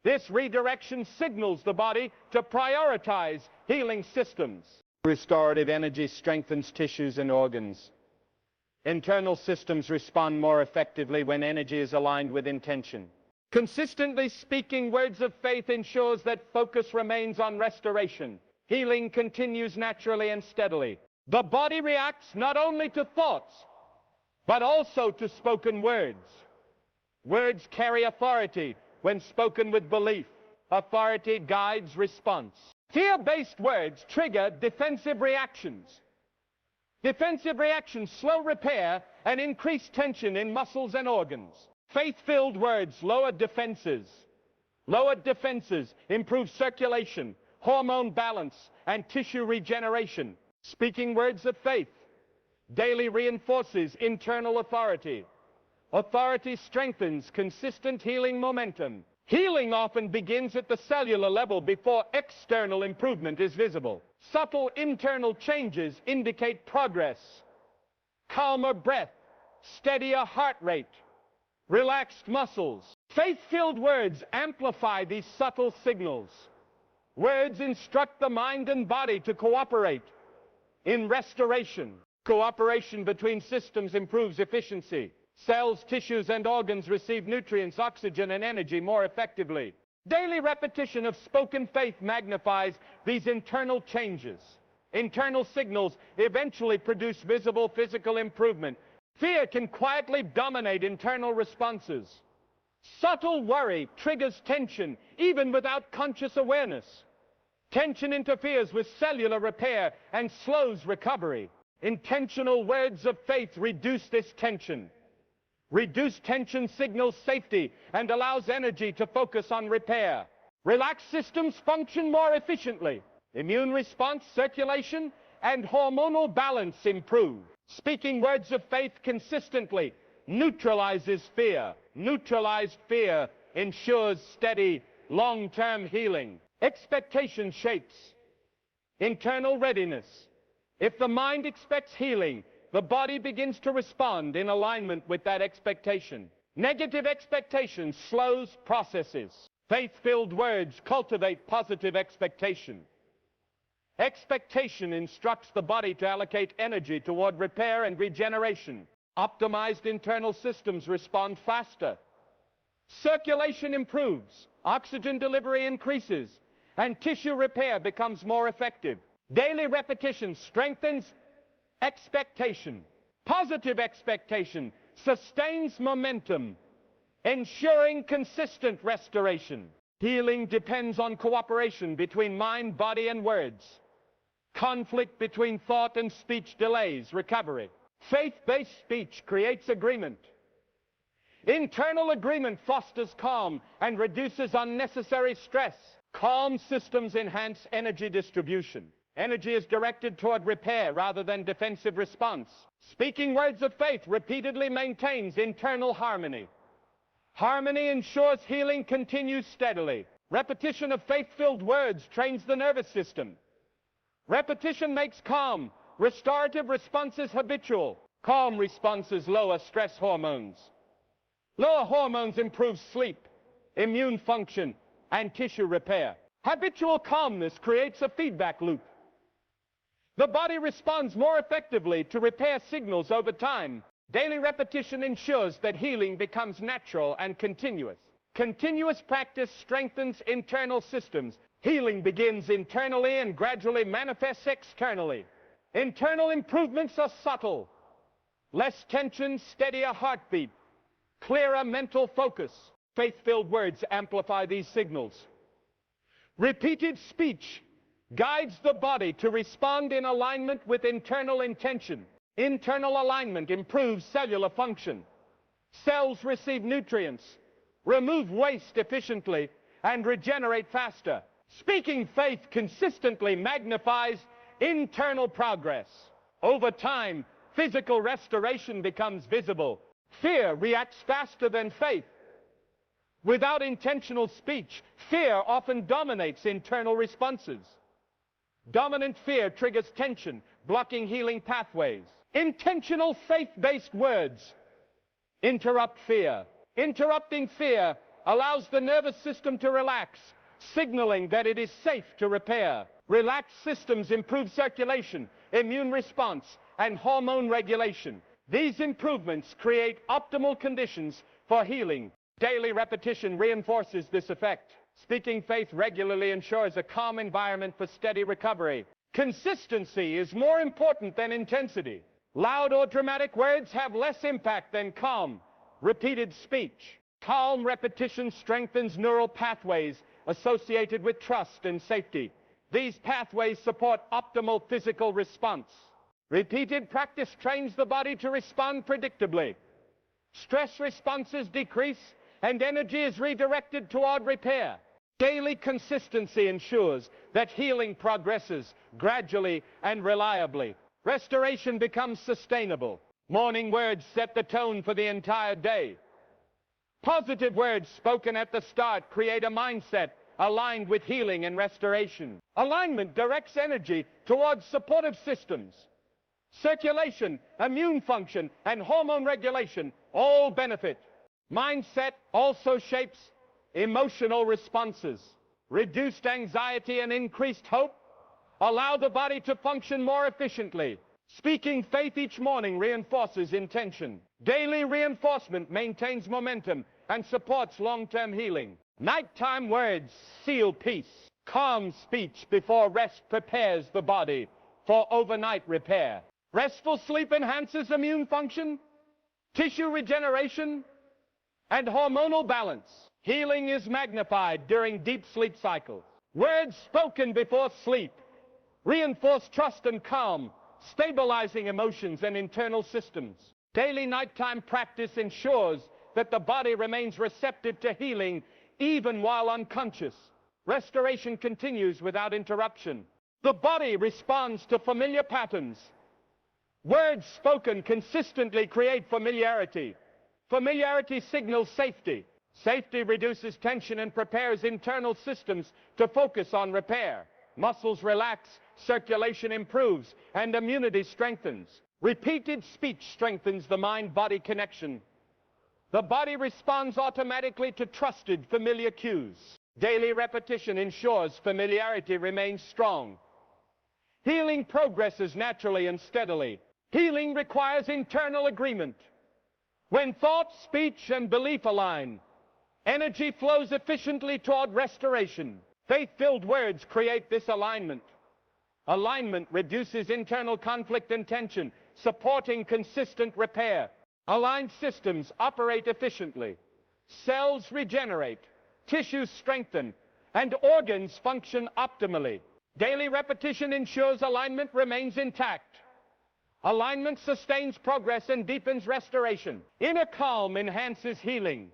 This redirection signals the body to prioritize healing systems. Restorative energy strengthens tissues and organs. Internal systems respond more effectively when energy is aligned with intention. Consistently speaking words of faith ensures that focus remains on restoration. Healing continues naturally and steadily. The body reacts not only to thoughts, but also to spoken words. Words carry authority when spoken with belief. Authority guides response. Fear-based words trigger defensive reactions. Defensive reactions slow repair and increase tension in muscles and organs. Faith-filled words lower defenses. Lowered defenses improve circulation, hormone balance, and tissue regeneration. Speaking words of faith daily reinforces internal authority. Authority strengthens consistent healing momentum. Healing often begins at the cellular level before external improvement is visible. Subtle internal changes indicate progress. Calmer breath, steadier heart rate, relaxed muscles. Faith-filled words amplify these subtle signals. Words instruct the mind and body to cooperate in restoration. Cooperation between systems improves efficiency. Cells, tissues, and organs receive nutrients, oxygen, and energy more effectively. Daily repetition of spoken faith magnifies these internal changes. Internal signals eventually produce visible physical improvement. Fear can quietly dominate internal responses. Subtle worry triggers tension, even without conscious awareness. Tension interferes with cellular repair and slows recovery. Intentional words of faith reduce this tension. Reduced tension signals safety and allows energy to focus on repair. Relaxed systems function more efficiently. Immune response, circulation, and hormonal balance improve. Speaking words of faith consistently neutralizes fear. Neutralized fear ensures steady, long-term healing. Expectation shapes internal readiness. If the mind expects healing, the body begins to respond in alignment with that expectation. Negative expectation slows processes. Faith-filled words cultivate positive expectation. Expectation instructs the body to allocate energy toward repair and regeneration. Optimized internal systems respond faster. Circulation improves, oxygen delivery increases, and tissue repair becomes more effective. Daily repetition strengthens expectation. Positive expectation sustains momentum, ensuring consistent restoration. Healing depends on cooperation between mind, body, and words. Conflict between thought and speech delays recovery. Faith-based speech creates agreement. Internal agreement fosters calm and reduces unnecessary stress. Calm systems enhance energy distribution. Energy is directed toward repair rather than defensive response. Speaking words of faith repeatedly maintains internal harmony. Harmony ensures healing continues steadily. Repetition of faith-filled words trains the nervous system. Repetition makes calm. Restorative responses habitual. Calm responses lower stress hormones. Lower hormones improve sleep, immune function, and tissue repair. Habitual calmness creates a feedback loop. The body responds more effectively to repair signals over time. Daily repetition ensures that healing becomes natural and continuous. Continuous practice strengthens internal systems. Healing begins internally and gradually manifests externally. Internal improvements are subtle. Less tension, steadier heartbeat, clearer mental focus. Faith-filled words amplify these signals. Repeated speech guides the body to respond in alignment with internal intention. Internal alignment improves cellular function. Cells receive nutrients, remove waste efficiently, and regenerate faster. Speaking faith consistently magnifies internal progress. Over time, physical restoration becomes visible. Fear reacts faster than faith. Without intentional speech, fear often dominates internal responses. Dominant fear triggers tension, blocking healing pathways. Intentional faith-based words interrupt fear. Interrupting fear allows the nervous system to relax, signaling that it is safe to repair. Relaxed systems improve circulation, immune response, and hormone regulation. These improvements create optimal conditions for healing. Daily repetition reinforces this effect. Speaking faith regularly ensures a calm environment for steady recovery. Consistency is more important than intensity. Loud or dramatic words have less impact than calm, repeated speech. Calm repetition strengthens neural pathways associated with trust and safety. These pathways support optimal physical response. Repeated practice trains the body to respond predictably. Stress responses decrease and energy is redirected toward repair. Daily consistency ensures that healing progresses gradually and reliably. Restoration becomes sustainable. Morning words set the tone for the entire day. Positive words spoken at the start create a mindset aligned with healing and restoration. Alignment directs energy towards supportive systems. Circulation, immune function, and hormone regulation all benefit. Mindset also shapes emotional responses. Reduced anxiety and increased hope allow the body to function more efficiently. Speaking faith each morning reinforces intention. Daily reinforcement maintains momentum and supports long-term healing. Nighttime words seal peace. Calm speech before rest prepares the body for overnight repair. Restful sleep enhances immune function, tissue regeneration, and hormonal balance. Healing is magnified during deep sleep cycles. Words spoken before sleep reinforce trust and calm, stabilizing emotions and internal systems. Daily nighttime practice ensures that the body remains receptive to healing even while unconscious. Restoration continues without interruption. The body responds to familiar patterns. Words spoken consistently create familiarity. Familiarity signals safety. Safety reduces tension and prepares internal systems to focus on repair. Muscles relax, circulation improves, and immunity strengthens. Repeated speech strengthens the mind-body connection. The body responds automatically to trusted, familiar cues. Daily repetition ensures familiarity remains strong. Healing progresses naturally and steadily. Healing requires internal agreement. When thought, speech, and belief align, energy flows efficiently toward restoration. Faith-filled words create this alignment. Alignment reduces internal conflict and tension, supporting consistent repair. Aligned systems operate efficiently. Cells regenerate, tissues strengthen, and organs function optimally. Daily repetition ensures alignment remains intact. Alignment sustains progress and deepens restoration. Inner calm enhances healing.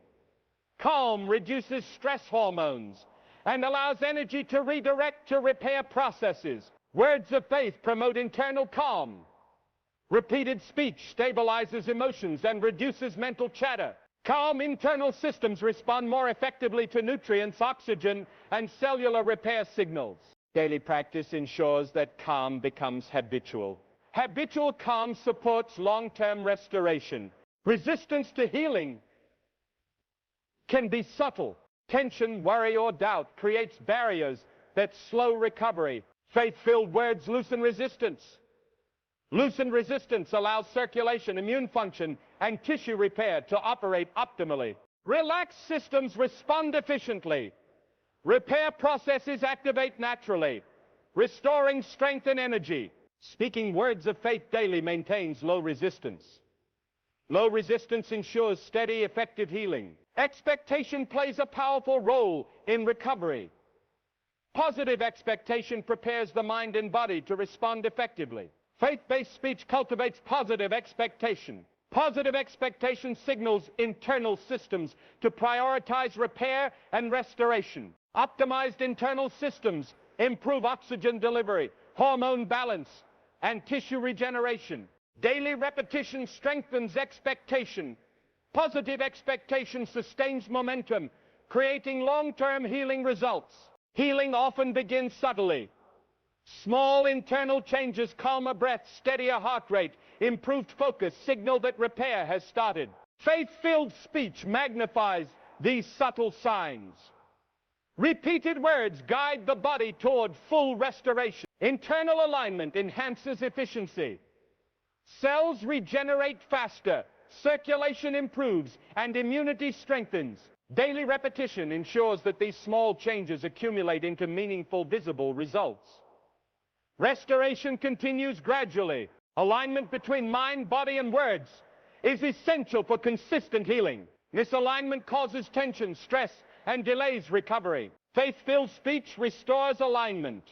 Calm reduces stress hormones and allows energy to redirect to repair processes. Words of faith promote internal calm. Repeated speech stabilizes emotions and reduces mental chatter. Calm internal systems respond more effectively to nutrients, oxygen, and cellular repair signals. Daily practice ensures that calm becomes habitual. Habitual calm supports long-term restoration. Resistance to healing can be subtle. Tension, worry, or doubt creates barriers that slow recovery. Faith-filled words loosen resistance. Loosened resistance allows circulation, immune function, and tissue repair to operate optimally. Relaxed systems respond efficiently. Repair processes activate naturally, restoring strength and energy. Speaking words of faith daily maintains low resistance. Low resistance ensures steady, effective healing. Expectation plays a powerful role in recovery. Positive expectation prepares the mind and body to respond effectively. Faith-based speech cultivates positive expectation. Positive expectation signals internal systems to prioritize repair and restoration. Optimized internal systems improve oxygen delivery, hormone balance, and tissue regeneration. Daily repetition strengthens expectation. Positive expectation sustains momentum, creating long-term healing results. Healing often begins subtly. Small internal changes, calmer breath, steadier heart rate, improved focus signal that repair has started. Faith-filled speech magnifies these subtle signs. Repeated words guide the body toward full restoration. Internal alignment enhances efficiency. Cells regenerate faster, circulation improves, and immunity strengthens. Daily repetition ensures that these small changes accumulate into meaningful, visible results. Restoration continues gradually. Alignment between mind, body, and words is essential for consistent healing. Misalignment causes tension, stress, and delays recovery. Faith-filled speech restores alignment.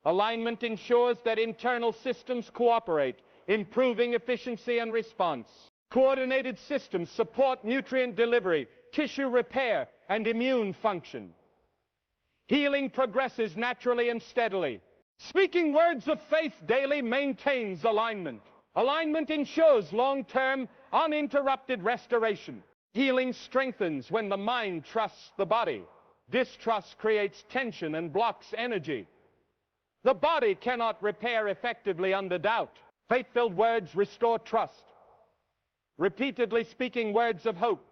Alignment ensures that internal systems cooperate, improving efficiency and response. Coordinated systems support nutrient delivery, tissue repair, and immune function. Healing progresses naturally and steadily. Speaking words of faith daily maintains alignment. Alignment ensures long-term, uninterrupted restoration. Healing strengthens when the mind trusts the body. Distrust creates tension and blocks energy. The body cannot repair effectively under doubt. Faith-filled words restore trust. Repeatedly speaking words of hope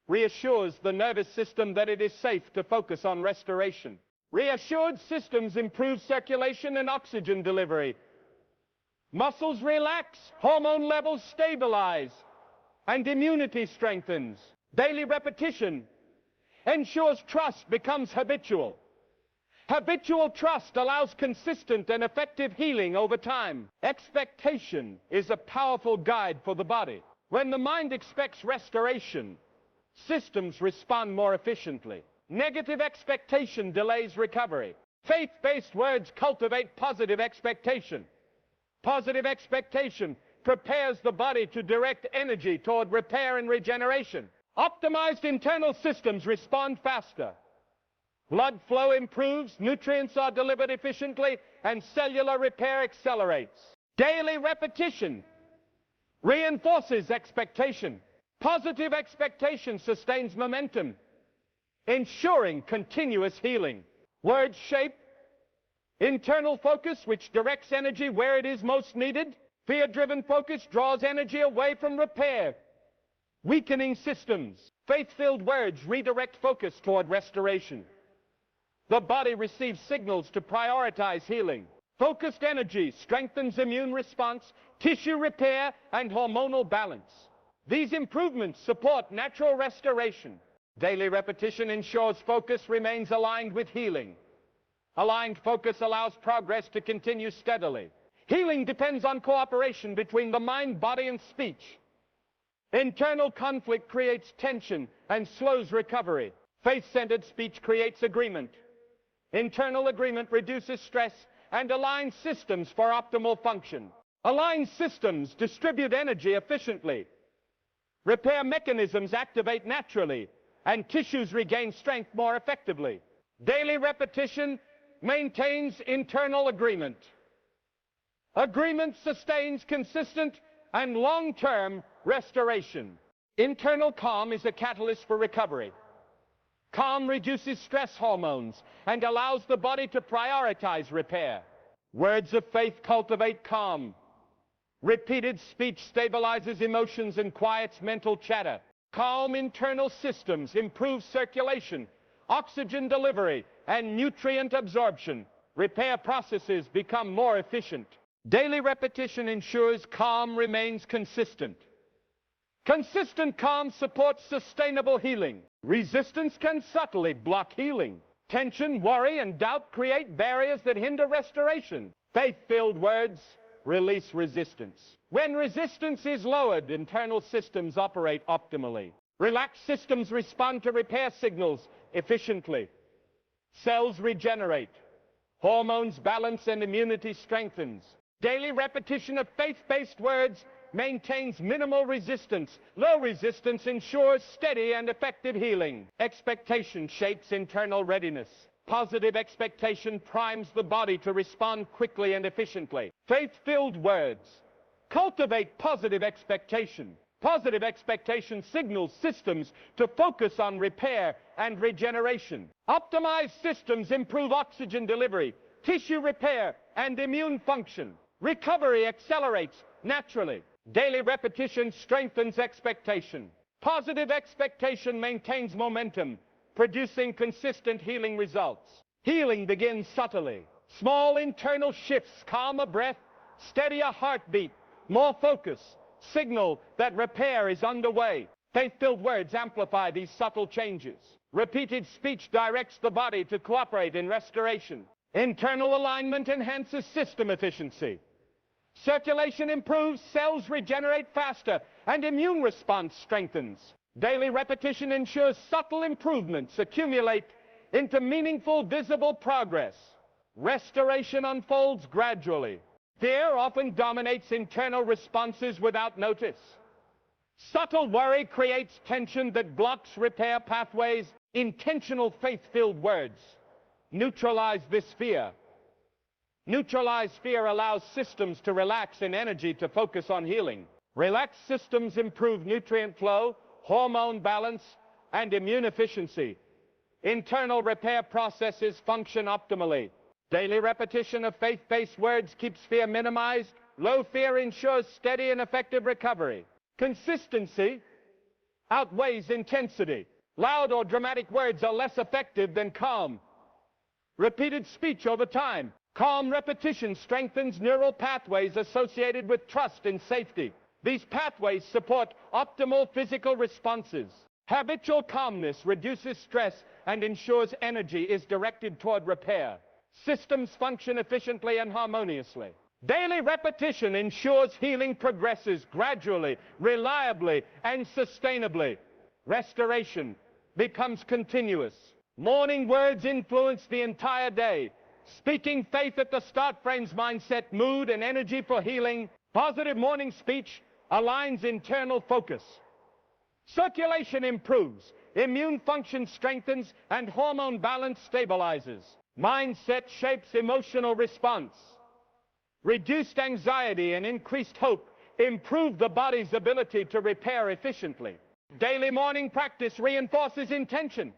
reassures the nervous system that it is safe to focus on restoration. Reassured systems improve circulation and oxygen delivery. Muscles relax, hormone levels stabilize, and immunity strengthens. Daily repetition ensures trust becomes habitual. Habitual trust allows consistent and effective healing over time. Expectation is a powerful guide for the body. When the mind expects restoration, systems respond more efficiently. Negative expectation delays recovery. Faith-based words cultivate positive expectation. Positive expectation prepares the body to direct energy toward repair and regeneration. Optimized internal systems respond faster. Blood flow improves, nutrients are delivered efficiently, and cellular repair accelerates. Daily repetition reinforces expectation. Positive expectation sustains momentum, ensuring continuous healing. Words shape internal focus, which directs energy where it is most needed. Fear-driven focus draws energy away from repair, weakening systems. Faith-filled words redirect focus toward restoration. The body receives signals to prioritize healing. Focused energy strengthens immune response, tissue repair, and hormonal balance. These improvements support natural restoration. Daily repetition ensures focus remains aligned with healing. Aligned focus allows progress to continue steadily. Healing depends on cooperation between the mind, body, and speech. Internal conflict creates tension and slows recovery. Faith-centered speech creates agreement. Internal agreement reduces stress and aligns systems for optimal function. Aligned systems distribute energy efficiently. Repair mechanisms activate naturally, and tissues regain strength more effectively. Daily repetition maintains internal agreement. Agreement sustains consistent and long-term restoration. Internal calm is a catalyst for recovery. Calm reduces stress hormones and allows the body to prioritize repair. Words of faith cultivate calm. Repeated speech stabilizes emotions and quiets mental chatter. Calm internal systems improve circulation, oxygen delivery, and nutrient absorption. Repair processes become more efficient. Daily repetition ensures calm remains consistent. Consistent calm supports sustainable healing. Resistance can subtly block healing. Tension, worry, and doubt create barriers that hinder restoration. Faith-filled words release resistance. When resistance is lowered, internal systems operate optimally. Relaxed systems respond to repair signals efficiently. Cells regenerate. Hormones balance and immunity strengthens. Daily repetition of faith-based words maintains minimal resistance. Low resistance ensures steady and effective healing. Expectation shapes internal readiness. Positive expectation primes the body to respond quickly and efficiently. Faith-filled words cultivate positive expectation. Positive expectation signals systems to focus on repair and regeneration. Optimized systems improve oxygen delivery, tissue repair, and immune function. Recovery accelerates naturally. Daily repetition strengthens expectation. Positive expectation maintains momentum, producing consistent healing results. Healing begins subtly. Small internal shifts, calmer breath, steadier heartbeat, more focus, signal that repair is underway. Faith-filled words amplify these subtle changes. Repeated speech directs the body to cooperate in restoration. Internal alignment enhances system efficiency. Circulation improves, cells regenerate faster, and immune response strengthens. Daily repetition ensures subtle improvements accumulate into meaningful, visible progress. Restoration unfolds gradually. Fear often dominates internal responses without notice. Subtle worry creates tension that blocks repair pathways. Intentional faith-filled words Neutralize this fear. Neutralize fear allows systems to relax and energy to focus on healing. Relaxed systems improve nutrient flow, hormone balance, and immune efficiency. Internal repair processes function optimally. Daily repetition of faith-based words keeps fear minimized. Low fear ensures steady and effective recovery. Consistency outweighs intensity. Loud or dramatic words are less effective than calm, repeated speech over time. Calm repetition strengthens neural pathways associated with trust and safety. These pathways support optimal physical responses. Habitual calmness reduces stress and ensures energy is directed toward repair. Systems function efficiently and harmoniously. Daily repetition ensures healing progresses gradually, reliably, and sustainably. Restoration becomes continuous. Morning words influence the entire day. Speaking faith at the start frames mindset, mood, and energy for healing. Positive morning speech aligns internal focus. Circulation improves, immune function strengthens, and hormone balance stabilizes. Mindset shapes emotional response. Reduced anxiety and increased hope improve the body's ability to repair efficiently. Daily morning practice reinforces intention.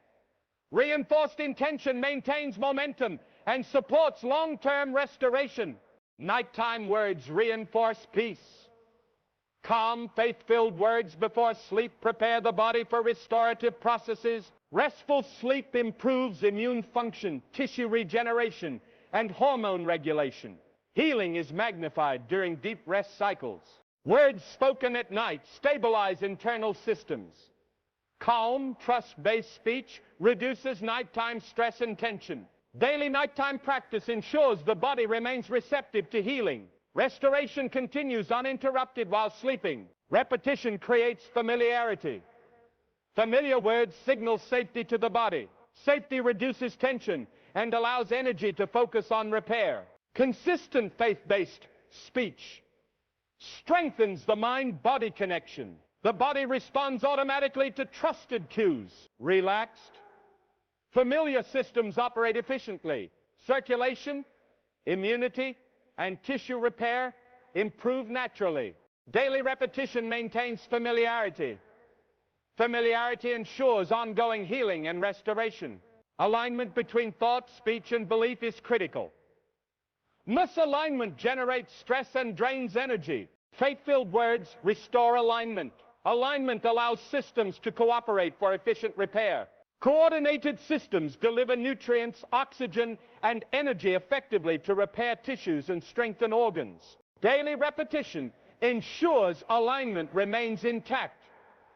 Reinforced intention maintains momentum and supports long-term restoration. Nighttime words reinforce peace. Calm, faith-filled words before sleep prepare the body for restorative processes. Restful sleep improves immune function, tissue regeneration, and hormone regulation. Healing is magnified during deep rest cycles. Words spoken at night stabilize internal systems. Calm, trust-based speech reduces nighttime stress and tension. Daily nighttime practice ensures the body remains receptive to healing. Restoration continues uninterrupted while sleeping. Repetition creates familiarity. Familiar words signal safety to the body. Safety reduces tension and allows energy to focus on repair. Consistent faith-based speech strengthens the mind-body connection. The body responds automatically to trusted cues. Relaxed, familiar systems operate efficiently. Circulation, immunity, and tissue repair improve naturally. Daily repetition maintains familiarity. Familiarity ensures ongoing healing and restoration. Alignment between thought, speech, and belief is critical. Misalignment generates stress and drains energy. Faith-filled words restore alignment. Alignment allows systems to cooperate for efficient repair. Coordinated systems deliver nutrients, oxygen, and energy effectively to repair tissues and strengthen organs. Daily repetition ensures alignment remains intact.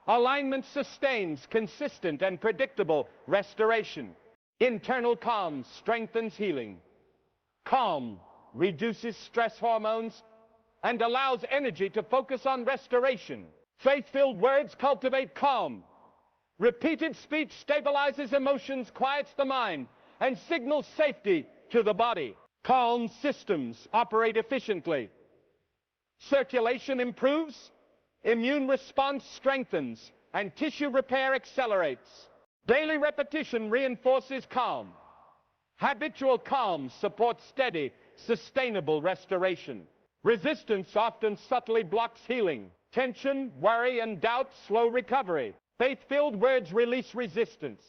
Alignment sustains consistent and predictable restoration. Internal calm strengthens healing. Calm reduces stress hormones and allows energy to focus on restoration. Faith-filled words cultivate calm. Repeated speech stabilizes emotions, quiets the mind, and signals safety to the body. Calm systems operate efficiently. Circulation improves, immune response strengthens, and tissue repair accelerates. Daily repetition reinforces calm. Habitual calm supports steady, sustainable restoration. Resistance often subtly blocks healing. Tension, worry, and doubt slow recovery. Faith-filled words release resistance.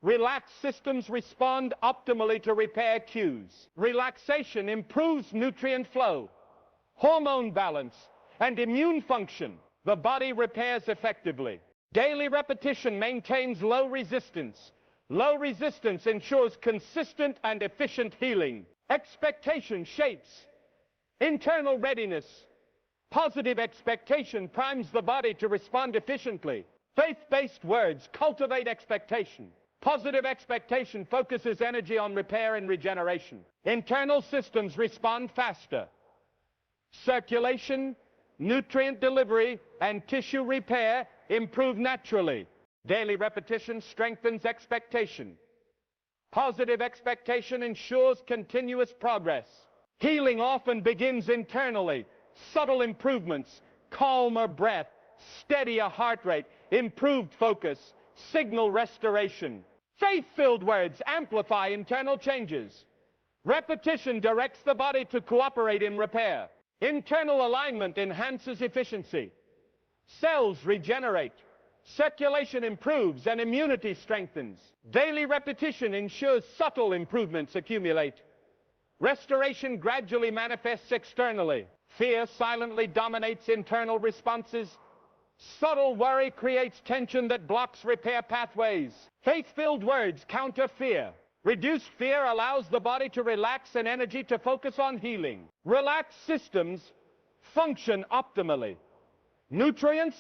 Relaxed systems respond optimally to repair cues. Relaxation improves nutrient flow, hormone balance, and immune function. The body repairs effectively. Daily repetition maintains low resistance. Low resistance ensures consistent and efficient healing. Expectation shapes internal readiness. Positive expectation primes the body to respond efficiently. Faith-based words cultivate expectation. Positive expectation focuses energy on repair and regeneration. Internal systems respond faster. Circulation, nutrient delivery, and tissue repair improve naturally. Daily repetition strengthens expectation. Positive expectation ensures continuous progress. Healing often begins internally. Subtle improvements, calmer breath, steadier heart rate, improved focus, signal restoration. Faith-filled words amplify internal changes. Repetition directs the body to cooperate in repair. Internal alignment enhances efficiency. Cells regenerate. Circulation improves and immunity strengthens. Daily repetition ensures subtle improvements accumulate. Restoration gradually manifests externally. Fear silently dominates internal responses. Subtle worry creates tension that blocks repair pathways. Faith-filled words counter fear. Reduced fear allows the body to relax and energy to focus on healing. Relaxed systems function optimally. Nutrients,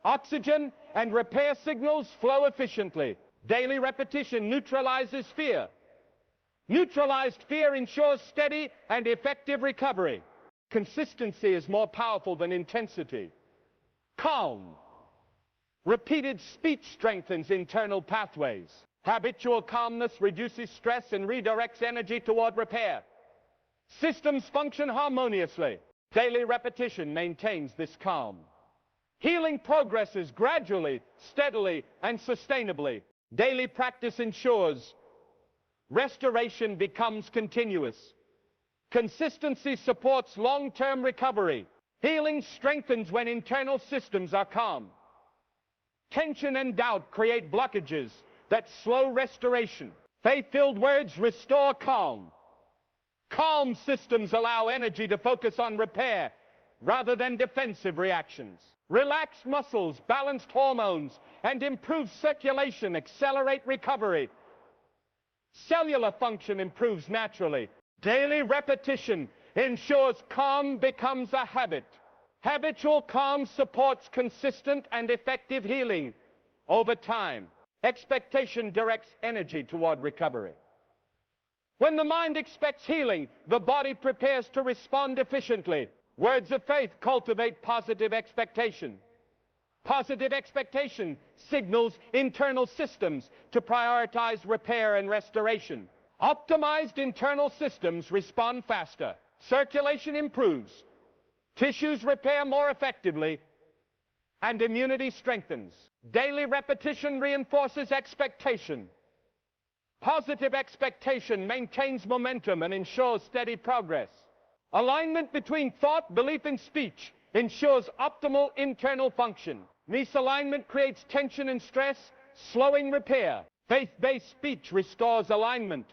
oxygen, and repair signals flow efficiently. Daily repetition neutralizes fear. Neutralized fear ensures steady and effective recovery. Consistency is more powerful than intensity. Calm. Repeated speech strengthens internal pathways. Habitual calmness reduces stress and redirects energy toward repair. Systems function harmoniously. Daily repetition maintains this calm. Healing progresses gradually, steadily, and sustainably. Daily practice ensures restoration becomes continuous. Consistency supports long-term recovery. Healing strengthens when internal systems are calm. Tension and doubt create blockages that slow restoration. Faith-filled words restore calm. Calm systems allow energy to focus on repair rather than defensive reactions. Relaxed muscles, balanced hormones, and improved circulation accelerate recovery. Cellular function improves naturally. Daily repetition ensures calm becomes a habit. Habitual calm supports consistent and effective healing over time. Expectation directs energy toward recovery. When the mind expects healing, the body prepares to respond efficiently. Words of faith cultivate positive expectation. Positive expectation signals internal systems to prioritize repair and restoration. Optimized internal systems respond faster. Circulation improves. Tissues repair more effectively, and immunity strengthens. Daily repetition reinforces expectation. Positive expectation maintains momentum and ensures steady progress. Alignment between thought, belief, and speech ensures optimal internal function. Misalignment creates tension and stress, slowing repair. Faith-based speech restores alignment.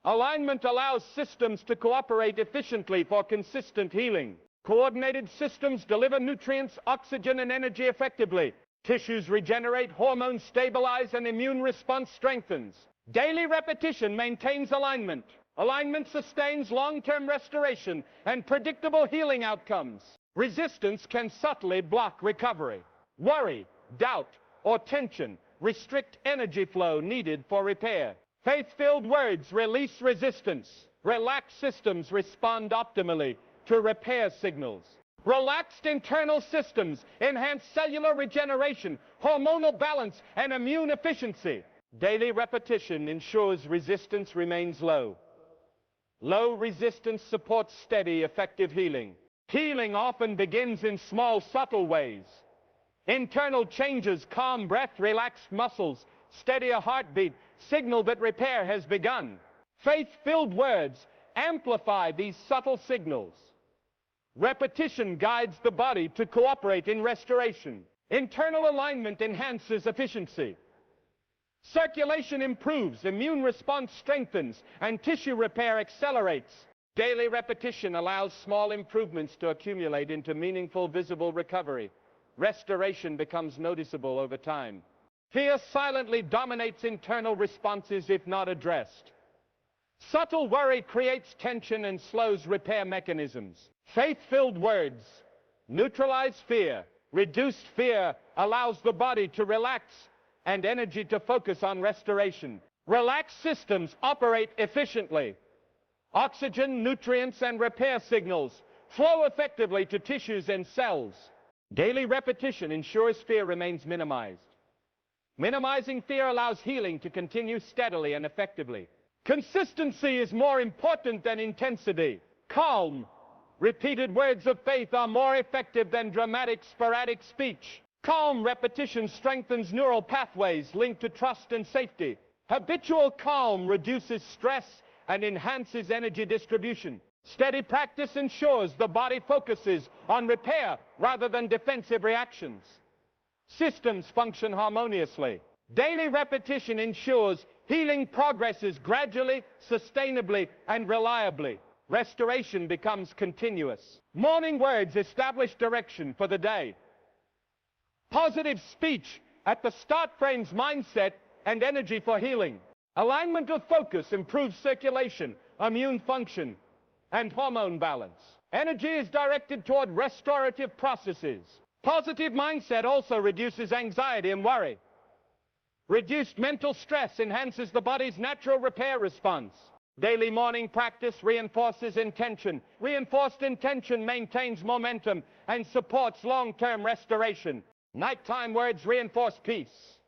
Alignment allows systems to cooperate efficiently for consistent healing. Coordinated systems deliver nutrients, oxygen, and energy effectively. Tissues regenerate, hormones stabilize, and immune response strengthens. Daily repetition maintains alignment. Alignment sustains long-term restoration and predictable healing outcomes. Resistance can subtly block recovery. Worry, doubt, or tension restrict energy flow needed for repair. Faith-filled words release resistance. Relaxed systems respond optimally to repair signals. Relaxed internal systems enhance cellular regeneration, hormonal balance, and immune efficiency. Daily repetition ensures resistance remains low. Low resistance supports steady, effective healing. Healing often begins in small, subtle ways. Internal changes, calm breath, relaxed muscles, steadier heartbeat, signal that repair has begun. Faith-filled words amplify these subtle signals. Repetition guides the body to cooperate in restoration. Internal alignment enhances efficiency. Circulation improves, immune response strengthens, and tissue repair accelerates. Daily repetition allows small improvements to accumulate into meaningful, visible recovery. Restoration becomes noticeable over time. Fear silently dominates internal responses if not addressed. Subtle worry creates tension and slows repair mechanisms. Faith-filled words neutralize fear. Reduced fear allows the body to relax and energy to focus on restoration. Relaxed systems operate efficiently. Oxygen, nutrients, and repair signals flow effectively to tissues and cells. Daily repetition ensures fear remains minimized. Minimizing fear allows healing to continue steadily and effectively. Consistency is more important than intensity. Calm, repeated words of faith are more effective than dramatic, sporadic speech. Calm repetition strengthens neural pathways linked to trust and safety. Habitual calm reduces stress and enhances energy distribution. Steady practice ensures the body focuses on repair rather than defensive reactions. Systems function harmoniously. Daily repetition ensures healing progresses gradually, sustainably, and reliably. Restoration becomes continuous. Morning words establish direction for the day. Positive speech at the start frames mindset and energy for healing. Alignment of focus improves circulation, immune function, and hormone balance. Energy is directed toward restorative processes. Positive mindset also reduces anxiety and worry. Reduced mental stress enhances the body's natural repair response. Daily morning practice reinforces intention. Reinforced intention maintains momentum and supports long-term restoration. Nighttime words reinforce peace.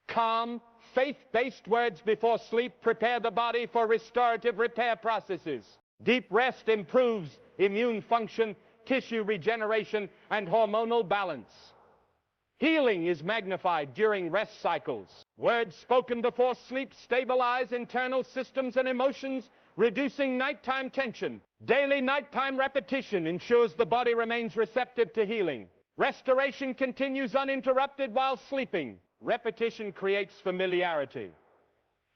Calm, faith-based words before sleep prepare the body for restorative repair processes. Deep rest improves immune function, tissue regeneration, and hormonal balance. Healing is magnified during rest cycles. Words spoken before sleep stabilize internal systems and emotions, reducing nighttime tension. Daily nighttime repetition ensures the body remains receptive to healing. Restoration continues uninterrupted while sleeping. Repetition creates familiarity.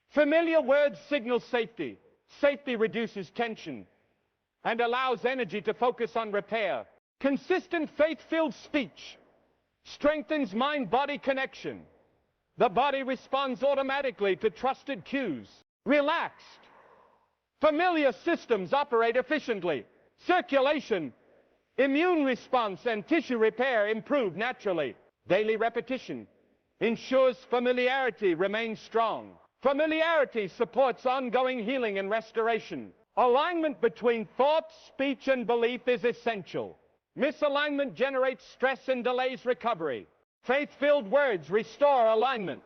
Familiar words signal safety. Safety reduces tension and allows energy to focus on repair. Consistent faith-filled speech strengthens mind-body connection. The body responds automatically to trusted cues. Relaxed, familiar systems operate efficiently. Circulation, immune response, and tissue repair improve naturally. Daily repetition ensures familiarity remains strong. Familiarity supports ongoing healing and restoration. Alignment between thought, speech, and belief is essential. Misalignment generates stress and delays recovery. Faith-filled words restore alignment.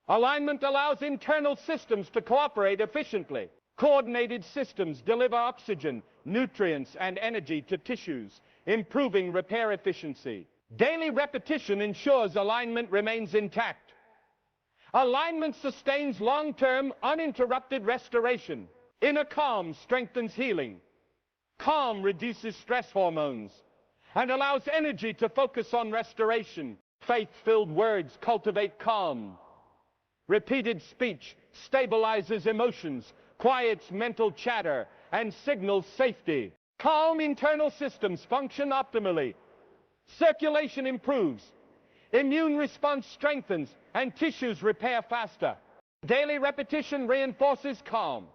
Alignment allows internal systems to cooperate efficiently. Coordinated systems deliver oxygen, nutrients, and energy to tissues, improving repair efficiency. Daily repetition ensures alignment remains intact. Alignment sustains long-term, uninterrupted restoration. Inner calm strengthens healing. Calm reduces stress hormones and allows energy to focus on restoration. Faith-filled words cultivate calm. Repeated speech stabilizes emotions, quiets mental chatter, and signals safety. Calm internal systems function optimally. Circulation improves. Immune response strengthens, and tissues repair faster. Daily repetition reinforces calm.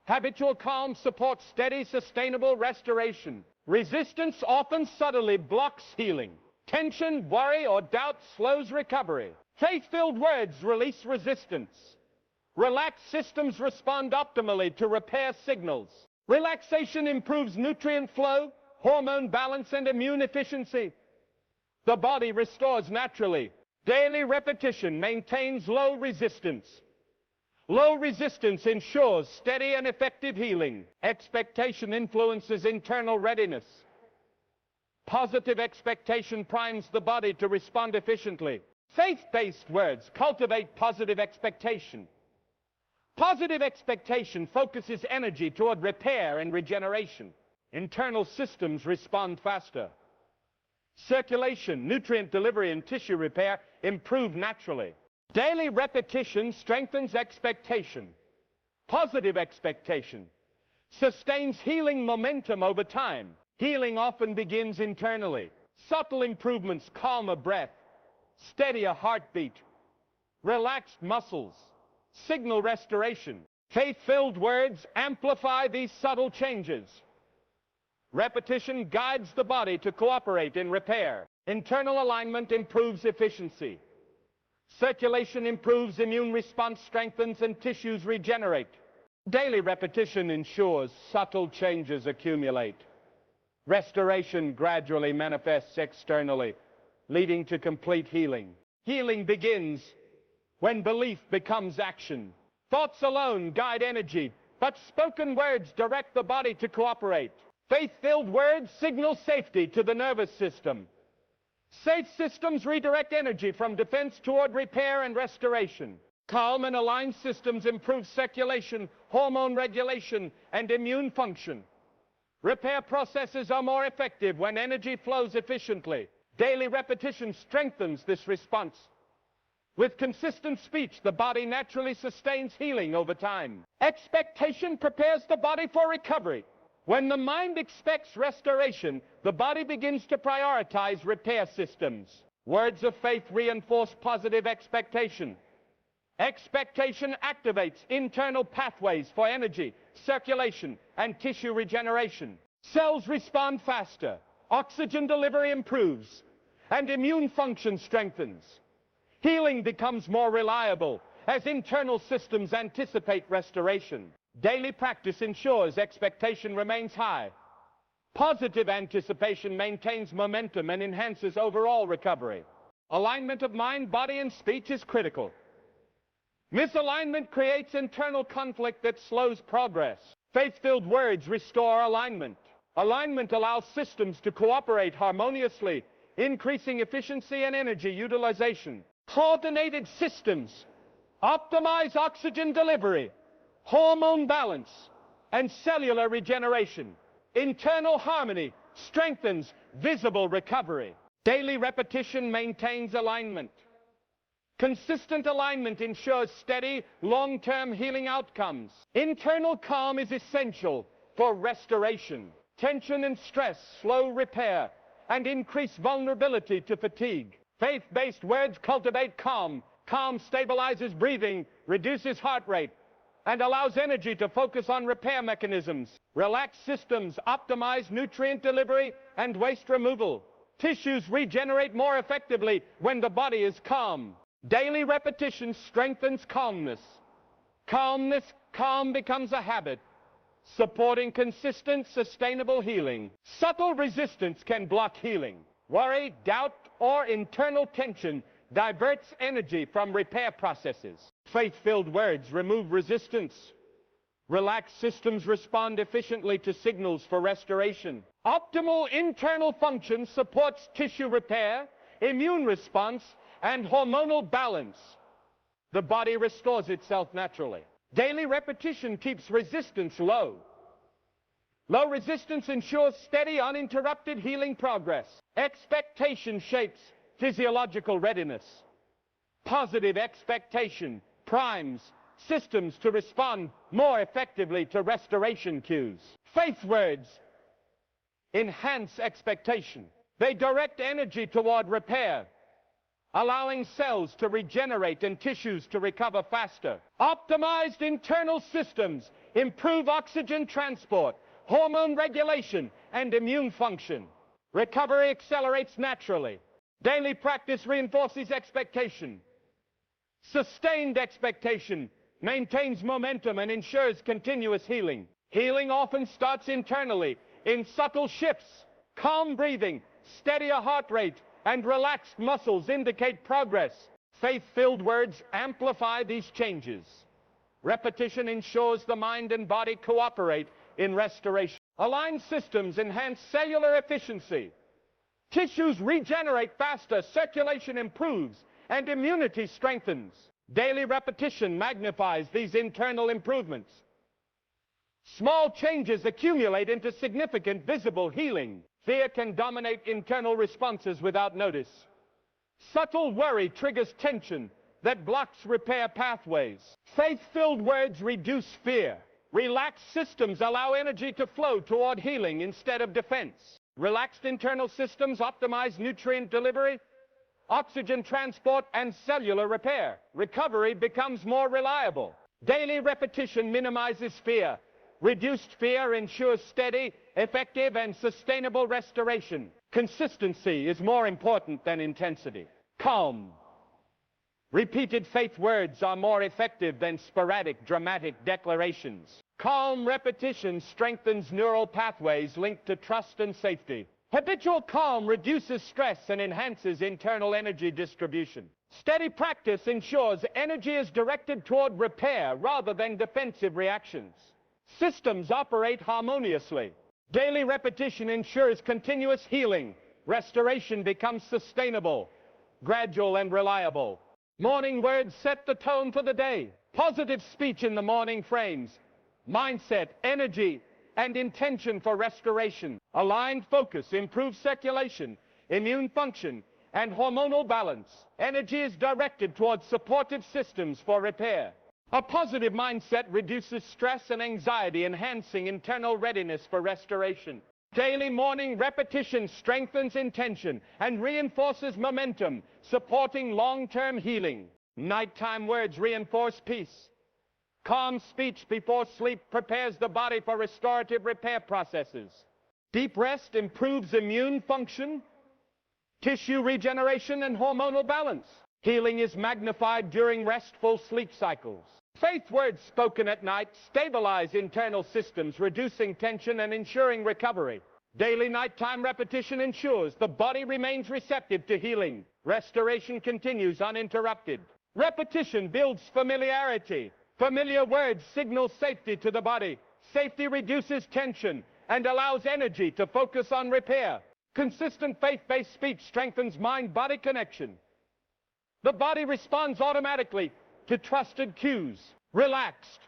Habitual calm supports steady, sustainable restoration. Resistance often subtly blocks healing. Tension, worry, or doubt slows recovery. Faith-filled words release resistance. Relaxed systems respond optimally to repair signals. Relaxation improves nutrient flow, hormone balance, and immune efficiency. The body restores naturally. Daily repetition maintains low resistance. Low resistance ensures steady and effective healing. Expectation influences internal readiness. Positive expectation primes the body to respond efficiently. Faith-based words cultivate positive expectation. Positive expectation focuses energy toward repair and regeneration. Internal systems respond faster. Circulation, nutrient delivery, and tissue repair improve naturally. Daily repetition strengthens expectation. Positive expectation sustains healing momentum over time. Healing often begins internally. Subtle improvements, calmer breath, steadier heartbeat, relaxed muscles, signal restoration. Faith-filled words amplify these subtle changes. Repetition guides the body to cooperate in repair. Internal alignment improves efficiency. Circulation improves, immune response strengthens, and tissues regenerate. Daily repetition ensures subtle changes accumulate. Restoration gradually manifests externally, leading to complete healing. Healing begins when belief becomes action. Thoughts alone guide energy, but spoken words direct the body to cooperate. Faith-filled words signal safety to the nervous system. Safe systems redirect energy from defense toward repair and restoration. Calm and aligned systems improve circulation, hormone regulation, and immune function. Repair processes are more effective when energy flows efficiently. Daily repetition strengthens this response. With consistent speech, the body naturally sustains healing over time. Expectation prepares the body for recovery. When the mind expects restoration, the body begins to prioritize repair systems. Words of faith reinforce positive expectation. Expectation activates internal pathways for energy, circulation, and tissue regeneration. Cells respond faster, oxygen delivery improves, and immune function strengthens. Healing becomes more reliable as internal systems anticipate restoration. Daily practice ensures expectation remains high. Positive anticipation maintains momentum and enhances overall recovery. Alignment of mind, body, and speech is critical. Misalignment creates internal conflict that slows progress. Faith-filled words restore alignment. Alignment allows systems to cooperate harmoniously, increasing efficiency and energy utilization. Coordinated systems optimize oxygen delivery, hormone balance, and cellular regeneration. Internal harmony strengthens visible recovery. Daily repetition maintains alignment. Consistent alignment ensures steady, long-term healing outcomes. Internal calm is essential for restoration. Tension and stress slow repair and increase vulnerability to fatigue. Faith-based words cultivate calm. Calm stabilizes breathing, reduces heart rate, and allows energy to focus on repair mechanisms. Relaxed systems optimize nutrient delivery and waste removal. Tissues regenerate more effectively when the body is calm. Daily repetition strengthens calmness. Calm becomes a habit, supporting consistent, sustainable healing. Subtle resistance can block healing. Worry, doubt, or internal tension diverts energy from repair processes. Faith-filled words remove resistance. Relaxed systems respond efficiently to signals for restoration. Optimal internal function supports tissue repair, immune response, and hormonal balance. The body restores itself naturally. Daily repetition keeps resistance low. Low resistance ensures steady, uninterrupted healing progress. Expectation shapes physiological readiness. Positive expectation primes systems to respond more effectively to restoration cues. Faith words enhance expectation. They direct energy toward repair, allowing cells to regenerate and tissues to recover faster. Optimized internal systems improve oxygen transport, hormone regulation, and immune function. Recovery accelerates naturally. Daily practice reinforces expectation. Sustained expectation maintains momentum and ensures continuous healing. Healing often starts internally in subtle shifts. Calm breathing, steadier heart rate, and relaxed muscles indicate progress. Faith-filled words amplify these changes. Repetition ensures the mind and body cooperate in restoration. Aligned systems enhance cellular efficiency. Tissues regenerate faster, circulation improves, and immunity strengthens. Daily repetition magnifies these internal improvements. Small changes accumulate into significant visible healing. Fear can dominate internal responses without notice. Subtle worry triggers tension that blocks repair pathways. Faith-filled words reduce fear. Relaxed systems allow energy to flow toward healing instead of defense. Relaxed internal systems optimize nutrient delivery, oxygen transport, and cellular repair. Recovery becomes more reliable. Daily repetition minimizes fear. Reduced fear ensures steady, effective, and sustainable restoration. Consistency is more important than intensity. Calm. Repeated faith words are more effective than sporadic, dramatic declarations. Calm repetition strengthens neural pathways linked to trust and safety. Habitual calm reduces stress and enhances internal energy distribution. Steady practice ensures energy is directed toward repair rather than defensive reactions. Systems operate harmoniously. Daily repetition ensures continuous healing. Restoration becomes sustainable, gradual, and reliable. Morning words set the tone for the day. Positive speech in the morning frames mindset, energy, and intention for restoration. Aligned focus improves circulation, immune function, and hormonal balance. Energy is directed towards supportive systems for repair. A positive mindset reduces stress and anxiety, enhancing internal readiness for restoration. Daily morning repetition strengthens intention and reinforces momentum, supporting long-term healing. Nighttime words reinforce peace. Calm speech before sleep prepares the body for restorative repair processes. Deep rest improves immune function, tissue regeneration, and hormonal balance. Healing is magnified during restful sleep cycles. Faith words spoken at night stabilize internal systems, reducing tension and ensuring recovery. Daily nighttime repetition ensures the body remains receptive to healing. Restoration continues uninterrupted. Repetition builds familiarity. Familiar words signal safety to the body. Safety reduces tension and allows energy to focus on repair. Consistent faith-based speech strengthens mind-body connection. The body responds automatically to trusted cues. Relaxed,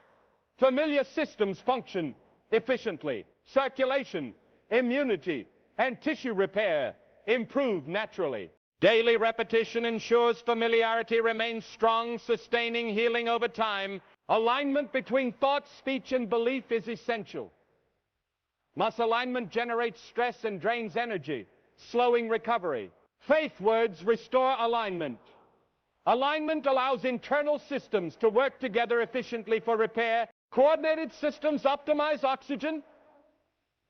familiar systems function efficiently. Circulation, immunity, and tissue repair improve naturally. Daily repetition ensures familiarity remains strong, sustaining healing over time. Alignment between thought, speech, and belief is essential. Misalignment generates stress and drains energy, slowing recovery. Faith words restore alignment. Alignment allows internal systems to work together efficiently for repair. Coordinated systems optimize oxygen,